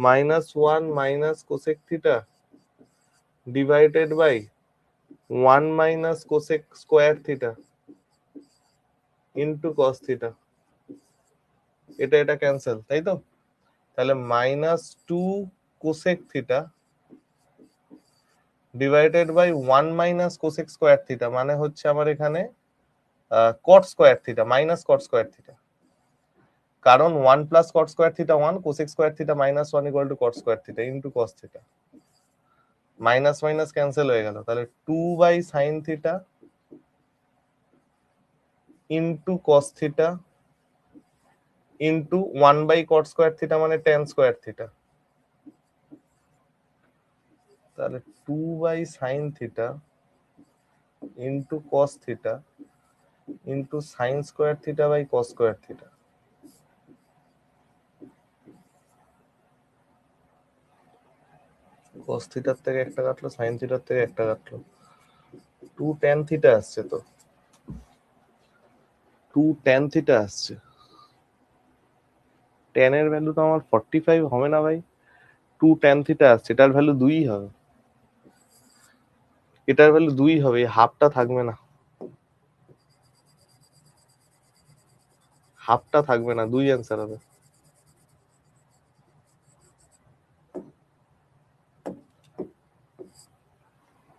minus 1 minus cosec theta divided by 1 minus cosec square theta into cos theta. এটা ক্যান্সেল, তাই তো? তাহলে minus 2 cosec theta divided by 1 minus cosec square theta, মানে হচ্ছে আমার এখানে cot square theta minus cot square theta, কারণ 1 plus cot square theta 1, cosec square theta minus 1 equal to cot square theta into cos theta. Minus minus cancel হয়ে গেল, তাহলে 2 by sine theta into cos theta into 1 by cot square theta মানে টেন স্কোয়ার থিটা। তাহলে 2 by sine theta into cos theta into sine square theta by cos square theta. Cos থিটার থেকে একটা কাটলো, সাইন থিটার থেকে একটা কাটলো, 2 ট্যান থিটা আসছে। তো 2 ট্যান থিটা আসছে, ট্যান এর ভ্যালু তো আমার 45 হবে না ভাই। 2 ট্যান থিটা আসছে, এটার ভ্যালু 2 হবে, এটার ভ্যালু 2 হবে, হাফটা থাকবে না, হাফটা থাকবে না, 2 অ্যান্সার হবে।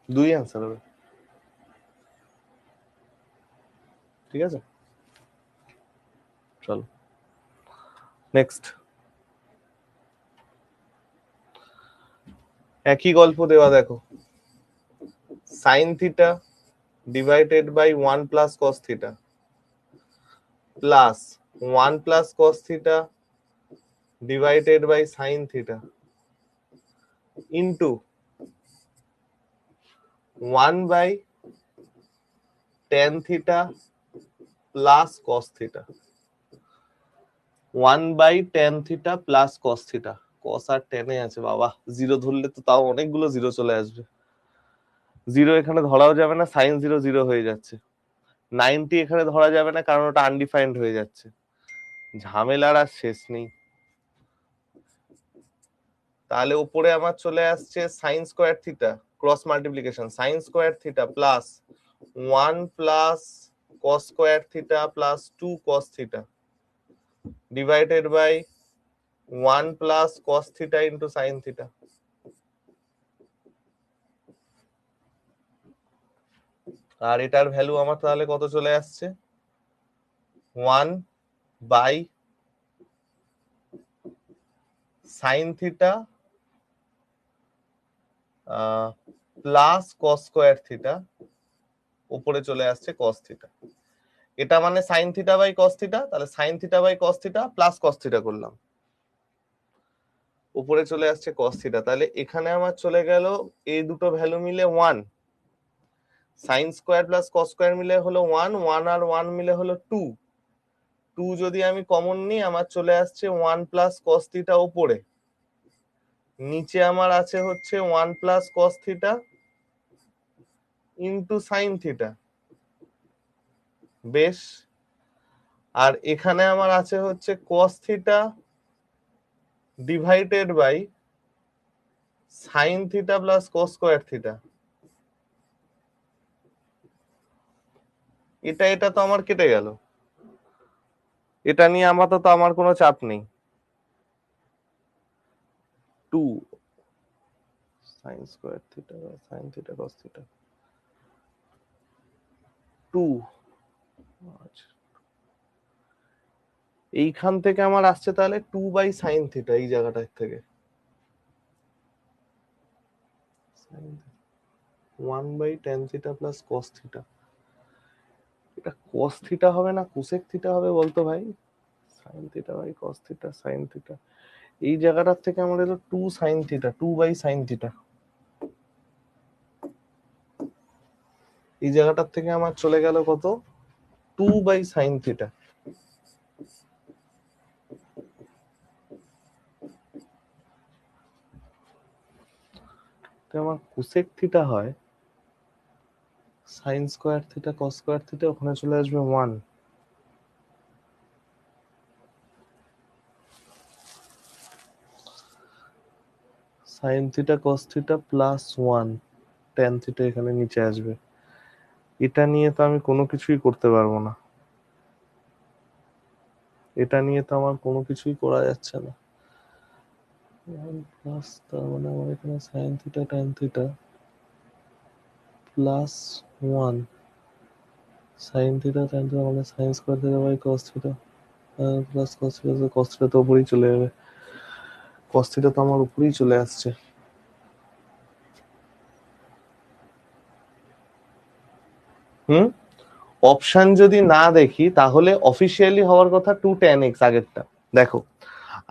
দুই অ্যান্সার হবে, ঠিক আছে? চলো নেক্সট। একই গল্প দেওয়া, দেখো sine theta divided by 1 plus cos theta plus 1 plus cos theta divided by sine theta into 1 by tan theta plus cos theta. 1 by tan theta plus cos theta, cos আর টেনে আছে বাবা, জিরো ধরলে তো তাও অনেকগুলো জিরো চলে আসবে। জিরো এখানে ধরাও যাবে না, সাইন জিরো জিরো হয়ে যাচ্ছে। 90 এখানে ধরা যাবে না, কারণ ওটা আনডিফাইন্ড হয়ে যাচ্ছে। ঝামেলার আর শেষ নেই। তাহলে উপরে আমার চলে আসছে sine square theta, cross multiplication, sine square theta plus 1 plus cos square theta plus 2 cos theta divided by 1 plus cos theta into sine theta. আর এটার ভ্যালু আমার তাহলে কত চলে আসছে, 1 by sine theta plus cos square theta, উপরে চলে আসছে কস থিটা। এটা মানে sine theta by cos theta, তাহলে sine theta by cos theta plus cos theta করলাম। উপরে চলে আসছে cos থিটা, তাহলে এখানে আমার চলে গেল এই দুটো ভ্যালু মিলে 1, sin square plus cos square মিলে হলো 1, 1 আর 1 মিলে হলো 2, 2 যদি আমি কমন নিই আমার চলে আসছে 1 প্লাস cos থিটা উপরে, নিচে আমার আছে হচ্ছে 1 plus cos theta into sin theta. বেশ, আর এখানে আমার আছে হচ্ছে cos theta divided by sin theta plus cos square theta. এটা তো আমার কেটে গেল, এটা নিয়ে আপাতত আমার কোনো চাপ নেই। 2 sin square theta sin theta cos theta 2, আচ্ছা এইখান থেকে আমার আসছে তাহলে 2 বাই sin থিটা, এই জায়গাটা থেকে 1 by tan theta plus cos theta. এটা cos থিটা হবে না cosec থিটা হবে বলতো ভাই? sin theta by cos theta sin theta, এই জায়গাটার থেকে আমার এলো 2 sin theta, 2 by sin theta. এই জায়গাটার থেকে আমার চলে গেল কত? 2 বাই sin থিটা। তো আমার cosec থিটা হয় sin square theta cos square theta, ওখানে চলে আসবে 1, sin theta cos theta plus 1 tan theta এখানে নিচে আসবে। এটা নিয়ে তো আমি কোনো কিছুই করতে পারবো না, এটা নিয়ে তো আমার কোনো কিছুই করা যাচ্ছে না। 1 প্লাস, তার মানে আমার এখানে sin theta tan theta plus 1 sin theta tan theta মানে sin square theta by cos theta plus cos theta, cos theta তো উপরেই চলে যাবে, cos থিটা তো আমার উপরেই চলে আসছে। অপশন যদি না দেখি তাহলে অফিসিয়ালি হওয়ার কথা 2 tan x আগেরটা। দেখো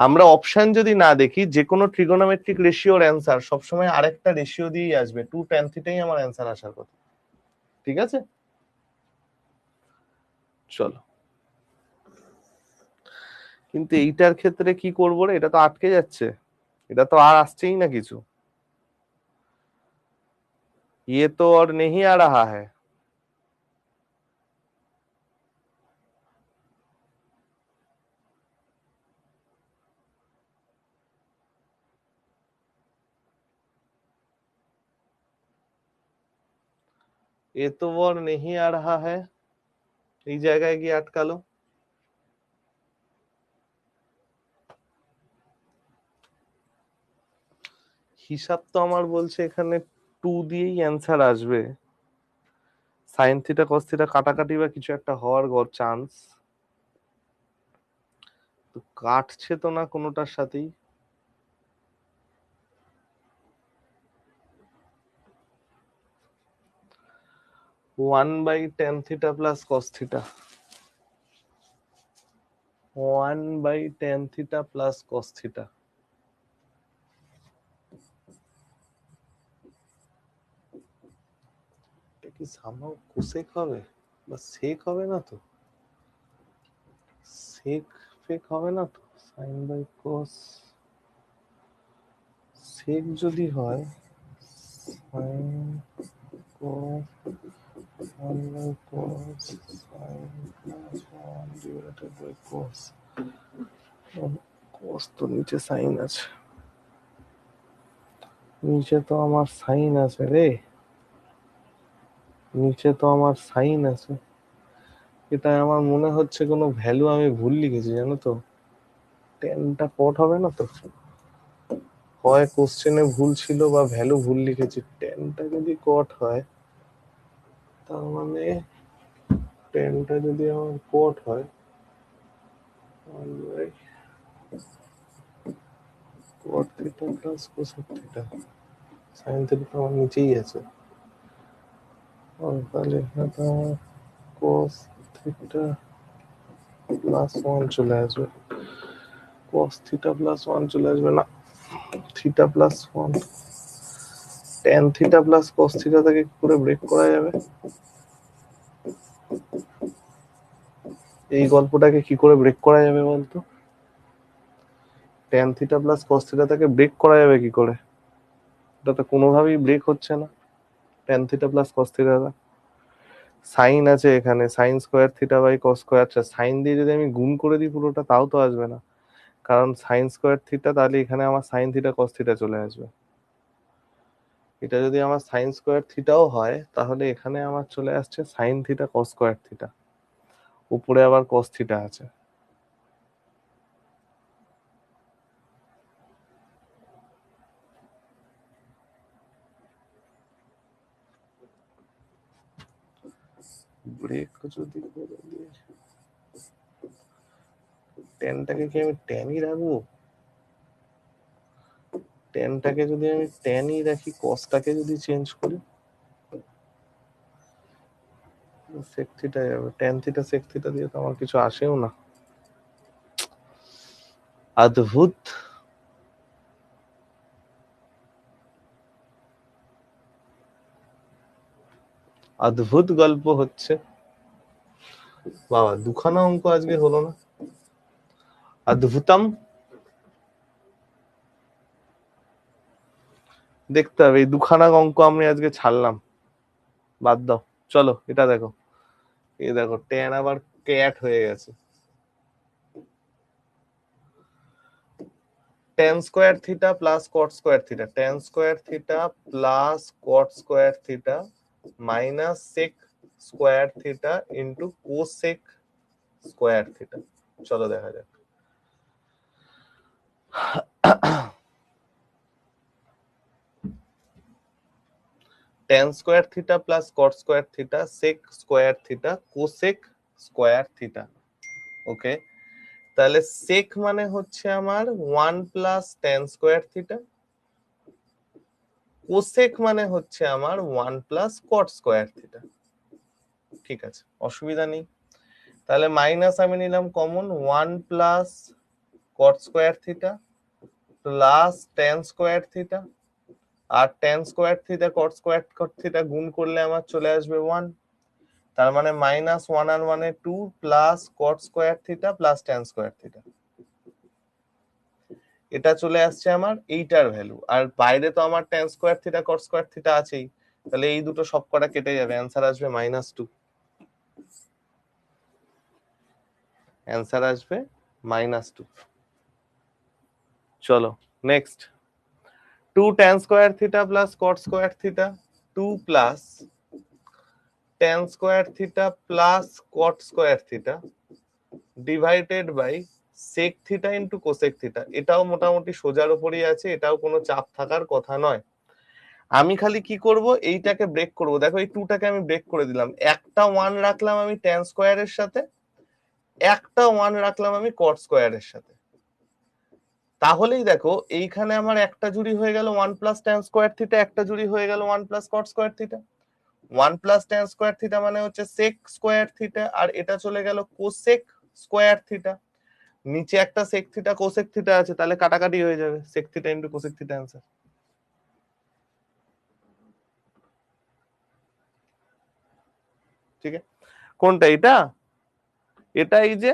আমরা অপশন যদি না দেখি, যে কোনো ট্রিগোনোমেট্রিক রেশিওর অ্যান্সার সবসময় আরেকটা রেশিও দিয়েই আসবে, 2 tan থিটাই আমার অ্যান্সার আসার কথা। ঠিক আছে, চলো। কিন্তু এইটার ক্ষেত্রে কি করবো রে, এটা তো আটকে যাচ্ছে, এটা তো আর আসছেই না কিছু, ये तो और नहीं आ रहा है। ये तो और नहीं आ रहा है, এই জায়গায় গিয়ে আটকালো। হিসাব তো আমার বলছে এখানে 2 দিয়েই অ্যান্সার আসবে, সাইন থিটা কস থিটা কাটাকাটি বা কিছু একটা হওয়ার চান্স, তো কাটছে তো না কোনোটার সাথেই। One by tan theta plus cos theta, 1 by tan theta plus cos theta, এটা কি সামহাও কোসেক হবে বা সেক হবে না তো? সেক ফেক হবে না তো? সাইন বাই কস, সেক যদি হয় sine cos 1 by cos sine plus 1 divided by cos, cos তো নিচে সাইন আছে, নিচে তো আমার সাইন আছে রে, নিচে তো আমার সাইন আছে। এটা আমার মনে হচ্ছে কোনো ভ্যালু আমি ভুল লিখেছি জানো তো, টেনটা কট হবে না তো? হয় কোশ্চেনে ভুল ছিল বা ভ্যালু ভুল লিখেছি, টেনটা যদি কট হয় তার মানে, টেনটা যদি আমার কট হয় কট theta plus cosec theta, sine theta তো আমার নিচেই আছে, তাহলে এখানে তো আমার cos থিটা প্লাস 1 চলে আসবে, cos থিটা প্লাস 1 চলে আসবে না, theta plus 1 tan theta plus cos theta থেকে কি করে ব্রেক করা যাবে? এই গল্পটাকে কি করে ব্রেক করা যাবে বলতো? tan theta plus cos theta থেকে ব্রেক করা যাবে কি করে? এটা তো কোনোভাবেই ব্রেক হচ্ছে না। tan theta plus cos theta, sine আছে এখানে, sine square theta by cos square, sine দিয়ে যদি আমি গুণ করে দিই পুরোটা তাও তো আসবে না, কারণ সাইন স্কোয়ার থিটা, তাহলে এখানে আমার সাইন থিটা কস থিটা চলে আসবে। এটা যদি আমার সাইন স্কোয়ার থিটাও হয় তাহলে এখানে আমার চলে আসছে সাইন থিটা কস স্কোয়ার থিটা, উপরে আবার কস থিটা আছে। ব্রেক যদি করে দিয়ে টেনটাকে কি আমি ট্যানই রাখবো? টেনটাকে যদি আমি ট্যানই রাখি, কসটাকে যদি চেঞ্জ করি সেক থিটা যাবে, ট্যান থিটা সেক থিটা দিয়ে তো আমার কিছু আসেও না। অদ্ভুত। অদ্ভুত গল্প হচ্ছে বাবা, দুখানা অঙ্ক আজকে হলো না, অদ্ভুতম। দেখতে হবে, এই দুখানা অঙ্ক আমি আজকে ছাড়লাম, বাদ দাও। চলো এটা দেখো, এই দেখো ট্যান আবার ক্যাট হয়ে গেছে। tan square theta plus cot square theta, tan square theta plus cot square theta minus sec square theta into cosec square theta. চলো দেখা যাক। tan square theta plus cot square theta sec square theta cosec square theta. Okay, তাহলে সেক মানে হচ্ছে আমার 1 plus tan square theta, cosec মানে হচ্ছে আমার 1 প্লাস কট স্কোয়ার থিটা। ঠিক আছে, অসুবিধা নেই। তাহলে মাইনাস আমি নিলাম common, 1 plus cot square theta plus tan square theta, আর tan square theta cot square theta গুণ করলে আমার চলে আসবে 1, তার মানে মাইনাস 1 আর 1 2 plus cot square theta plus tan square theta. এটা চলে আসছে আমার এইটার ভ্যালু, আর বাইরে তো আমার tan square theta cot square theta আছেই, তাহলে এই দুটো সবকটা কেটে যাবে, অ্যান্সার আসবে -2। অ্যান্সার আসবে -2। চলো next, 2 tan square theta plus cot square theta 2 plus tan square theta plus cot square theta divided by sec theta into cosec theta. এটাও মোটামুটি সোজার উপরই আছে, এটাও কোনো চাপ থাকার কথা নয়। আমি খালি কি করব, এইটাকে ব্রেক করব। দেখো এই 2টাকে আমি ব্রেক করে দিলাম, একটা 1 রাখলাম আমি tan স্কোয়ারের সাথে, একটা 1 রাখলাম আমি কট স্কোয়ারের সাথে। তাহলেই দেখো এইখানে আমার একটা জুড়ি হয়ে গেল 1 প্লাস tan স্কোয়ার থিটা, একটা জুড়ি হয়ে গেল 1 plus cot square theta. 1 plus tan square theta মানে হচ্ছে সেক স্কোয়ার থিটা, আর এটা চলে গেল কোসেক স্কোয়ার থিটা। নিচে একটা সেক থিটা কোসেক থিটা আছে, তাহলে কাটাকাটি হয়ে যাবে, sec theta into cosec theta answer. ঠিক আছে, কোনটা এটা? এটা এই যে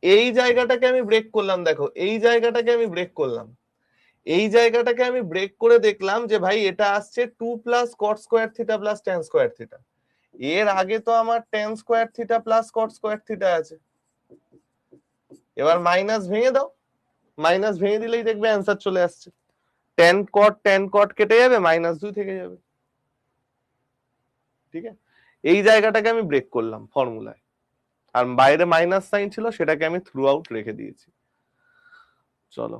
এই জায়গাটাকে আমি ব্রেক করলাম, দেখো এই জায়গাটাকে আমি ব্রেক করলাম, এই জায়গাটাকে আমি ব্রেক করে দেখলাম যে ভাই এটা আসছে 2 plus cot square theta plus tan square theta. এর আগে তো আমার tan square theta plus cot square theta আছে। এবার মাইনাস ভেঙে দাও, মাইনাস ভেঙে দিলেই দেখবে অ্যান্সার চলে আসছে। tan cot কেটে যাবে, -2 থেকে যাবে। ঠিক আছে, এই জায়গাটাকে আমি ব্রেক করলাম ফর্মুলায়, আর বাইরে মাইনাস সাইন ছিল সেটাকে আমি থ্রু আউট রেখে দিয়েছি। চলো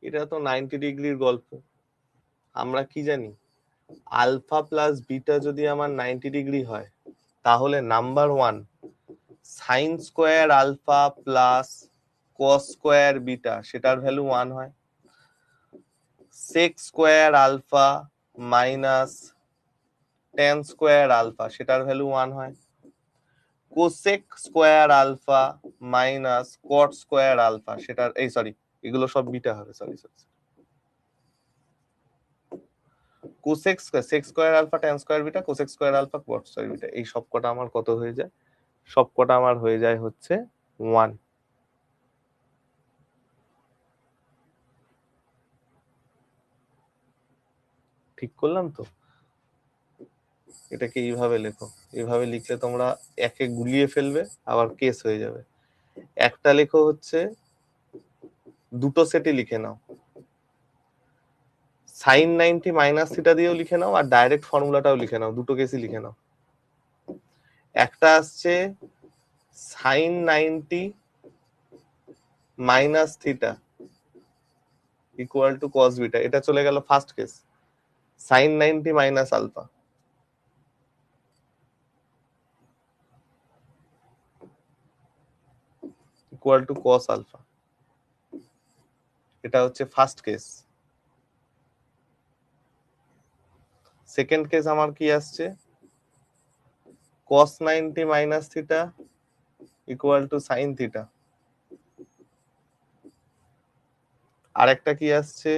এটা তো 90 ডিগ্রির গল্প। আমরা কি জানি, আলফা প্লাস বিটা যদি আমার 90 ডিগ্রি হয় তাহলে number 1 sine square alpha plus cos square beta সেটার ভ্যালু 1 হয়, sec square alpha minus tan square alpha সেটার ভ্যালু 1 হয়, cosec square alpha minus cot square alpha, সেটার এই সরি এগুলো সব বিটা হবে, sorry sorry, cosec square sec square alpha tan square beta cosec square alpha cot square beta, এই সব কটা আমার কত হয়ে যায়? সব কটা আমার হয়ে যায় হচ্ছে 1। ঠিক করলাম তো? এটাকে এইভাবে লেখো, এইভাবে লিখলে তোমরা একে গুলিয়ে ফেলবে, আবার কেস হয়ে যাবে। একটা লেখো হচ্ছে দুটো সেটই লিখে নাও, সাইন 90 মাইনাস থিটা দিয়েও লিখে নাও, আর ডাইরেক্ট ফর্মুলাটাও লিখে নাও, দুটো কেসই লিখে নাও। একটা আসছে sine 90 minus theta equal to cos beta, এটা চলে গেল first case. Sine 90 minus alpha equal to cos alpha, এটা হচ্ছে ফার্স্ট কেস। সেকেন্ড কেস আমার কি আসছে? cos 90 minus theta equal two sine theta. আরেকটা কি আসছে?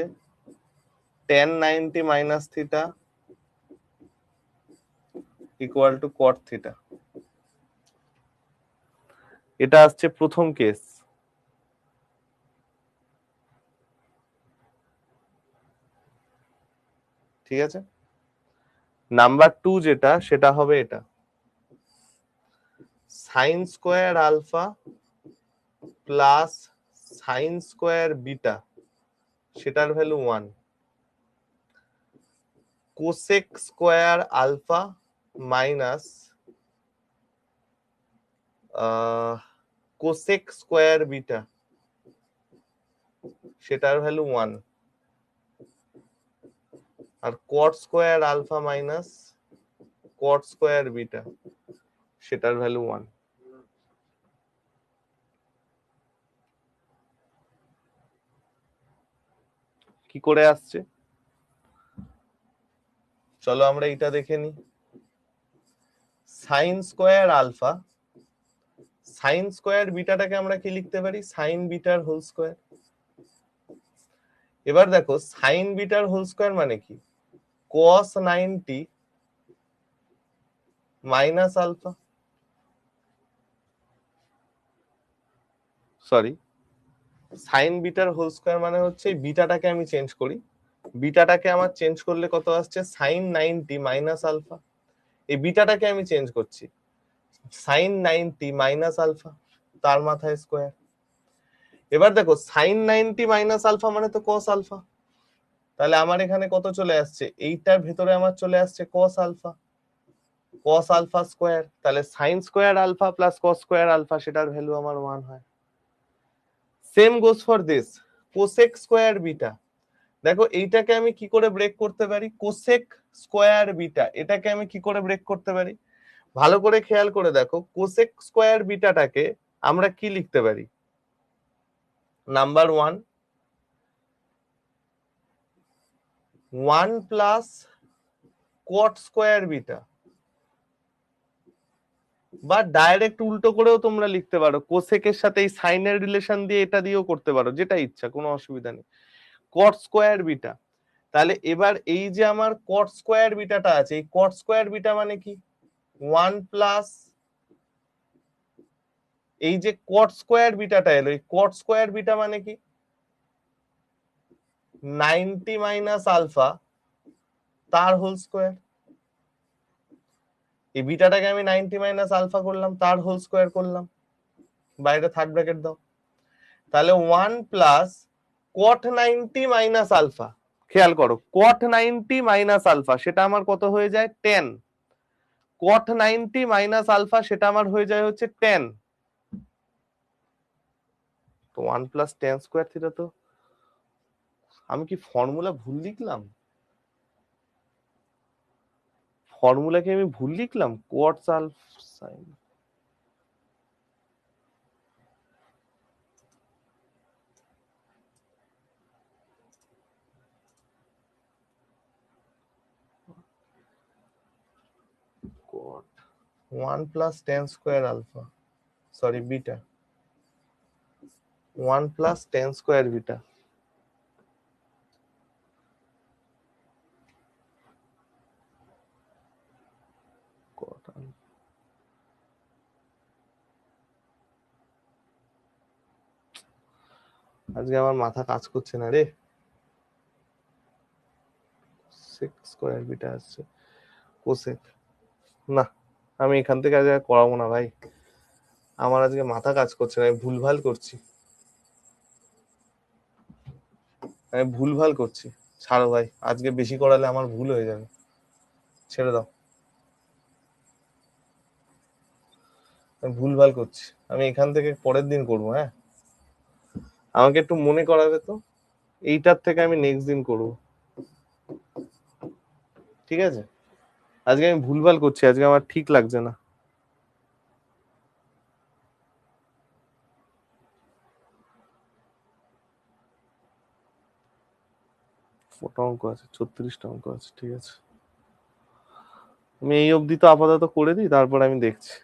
tan 90 minus theta equal to caught theta. এটা আসছে প্রথম কেস। ঠিক আছে, নাম্বার 2 যেটা, সেটা হবে এটা sine square alpha plus sine square beta, সেটার value 1, cosec square alpha minus cosec square beta, সেটার ভ্যালু 1, আর cot square alpha minus cot square beta, সেটার ভ্যালু 1। কি করে আসছে চলো আমরা এটা দেখে নিই। Sine square alpha, sine square বিটাটাকে আমরা কি লিখতে পারি? সাইন বিটার হোল স্কোয়ার। এবার দেখো সাইন বিটার হোল স্কোয়ার মানে কি? cos 90 minus alpha, sorry sine বিটার হোল স্কোয়ার মানে হচ্ছে বিটাটাকে আমি চেঞ্জ করি, বিটাটাকে আমার চেঞ্জ করলে কত আসছে? Sine 90 minus alpha. এই বিটাটাকে আমি চেঞ্জ করছি, সাইন 90 মাইনাস আলফা, তার মাথায় স্কোয়ার। এবার দেখো সাইন 90 মাইনাস আলফা মানে তো কস আলফা, তাহলে আমার এখানে কত চলে আসছে? এইটার ভেতরে আমার চলে আসছে cos alpha, cos alpha square, তাহলে sine square alpha plus cos square alpha, সেটার ভ্যালু আমার 1 হয়। Same goes for this cosec square beta. দেখো এইটাকে আমি কি করে ব্রেক করতে পারি? কোসেক স্কোয়ার বিটা, এটাকে আমি কি করে ব্রেক করতে পারি? ভালো করে খেয়াল করে দেখো, কোসেক স্কোয়ার বিটাটাকে আমরা কি লিখতে পারি? Number 1 1 plus cot square beta, বা ডাইরেক্ট উল্টো করেও তোমরা লিখতে পারো, কোসেকের সাথে এই সাইনের রিলেশন দিয়ে এটা দিয়েও করতে পারো, যেটা ইচ্ছা, কোনো অসুবিধা নেই। কট স্কোয়ার বিটা, তাহলে এবার এই যে আমার কট স্কোয়ার বিটাটা আছে, এই কট স্কোয়ার বিটা মানে কি? 1 প্লাস এই যে কট স্কোয়ার বিটাটা এলো, এই কট স্কোয়ার বিটা মানে কি? 90 মাইনাস আলফা তার হোল স্কোয়ার। এই বিটাটাকে আমি 90 মাইনাস আলফা করলাম, তার হোল স্কোয়ার করলাম, বাইরে থার্ড ব্র্যাকেট দাও, তাহলে 1 প্লাস কট 90 মাইনাস আলফা। খেয়াল করো, কট 90 মাইনাস আলফা সেটা আমার কত হয়ে যায়? 10। কট 90 মাইনাস আলফা সেটা আমার হয়ে যায় হচ্ছে 10। তো 1 প্লাস 10 স্কোয়ার থিটা, তো আমি কি ফর্মুলা ভুল লিখলাম? ফর্মুলাকে আমি ভুল লিখলাম? কট আলফা সাইন, কট 1 plus tan square alpha, sorry beta, 1 plus tan square beta, আজকে আমার মাথা কাজ করছে না রে। 6 স্কয়ার বিটা আসছে কোসেক, না আমি এখান থেকে আজকে করাবো না ভাই, আমার আজকে মাথা কাজ করছে না, আমি ভুলভাল করছি, আমি ভুলভাল করছি, ছাড়ো ভাই, আজকে বেশি করালে আমার ভুল হয়ে যাবে, ছেড়ে দাও, আমি ভুলভাল করছি, আমি এখান থেকে পরের দিন করবো। হ্যাঁ আমাকে একটু মনে করাবে তো, এইটার থেকে আমি নেক্সট দিন করবো, ঠিক আছে? আজকে আমি ভুলভাল করছি, আজকে আমার ঠিক লাগছে না। কত অঙ্ক আছে? 36টা অঙ্ক আছে, ঠিক আছে আমি এই অবধি তো আপাতত করে দিই, তারপর আমি দেখছি।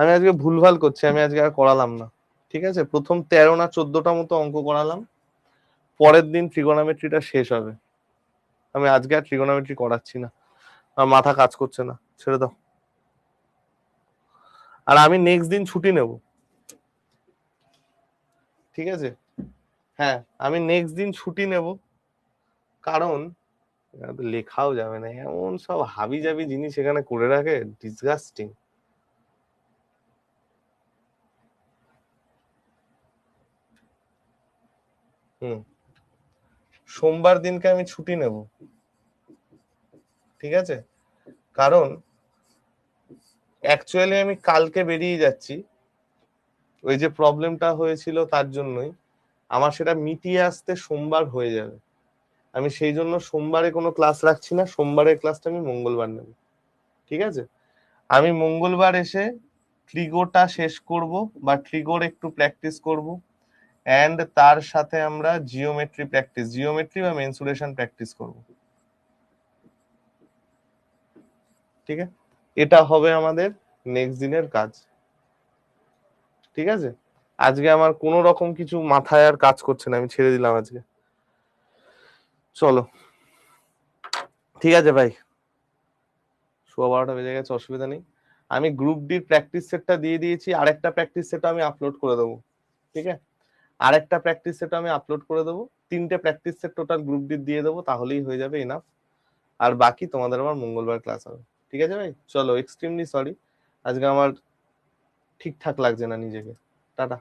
আমি আজকে ভুলভাল করছি, আমি আজকে আর করালাম না, ঠিক আছে? প্রথম 13 না 14টা মতো অঙ্ক করালাম, পরের দিন ট্রিগোনোমেট্রিটা শেষ হবে, আমি আজকে আর ট্রিগোনোমেট্রি করাচ্ছি না, আমার মাথা কাজ করছে না, ছেড়ে দাও। আর আমি নেক্সট দিন ছুটি নেব, ঠিক আছে? হ্যাঁ আমি নেক্সট দিন ছুটি নেব, কারণ লেখাও যাবে না, এমন সব হাবি জাবি জিনিস এখানে করে রাখে, ডিসগাস্টিং। হুম, সোমবার দিনকে আমি ছুটি নেব, ঠিক আছে? কারণ অ্যাকচুয়ালি আমি কালকে বেরিয়ে যাচ্ছি, ওই যে প্রবলেমটা হয়েছিল তার জন্যই, আমার সেটা মিটিয়ে আসতে সোমবার হয়ে যাবে, আমি সেই জন্য সোমবারে কোনো ক্লাস রাখছি না, সোমবারের ক্লাসটা আমি মঙ্গলবার নেব, ঠিক আছে? আমি মঙ্গলবার এসে ট্রিগোটা শেষ করব, বা ট্রিগোর একটু প্র্যাকটিস করব, এন্ড তার সাথে আমরা জিওমেট্রি বা মেনসুরেশন প্র্যাকটিস করব, ঠিক আছে? এটা হবে আমাদের নেক্সট দিনের কাজ, ঠিক আছে? আজকে আমার কোনো রকম কিছু মাথায় আর কাজ করছে না, আমি ছেড়ে দিলাম আজকে, চলো ঠিক আছে ভাই, 12:15 বেজে গেছে, অসুবিধা নেই। আমি গ্রুপ ডির প্র্যাকটিস সেটটা দিয়ে দিয়েছি, আরেকটা প্র্যাকটিস সেট আমি আপলোড করে দেবো, ঠিক আছে? আরেকটা প্র্যাকটিস সেট আমি আপলোড করে দেবো, 3টে practice set total group D দিয়ে দেবো, তাহলেই হয়ে যাবে এনাফ। আর বাকি তোমাদের আবার মঙ্গলবার ক্লাস হবে, ঠিক আছে ভাই? চলো, এক্সট্রিমলি সরি, আজকে আমার ঠিকঠাক লাগছে না নিজেকে, টাটা।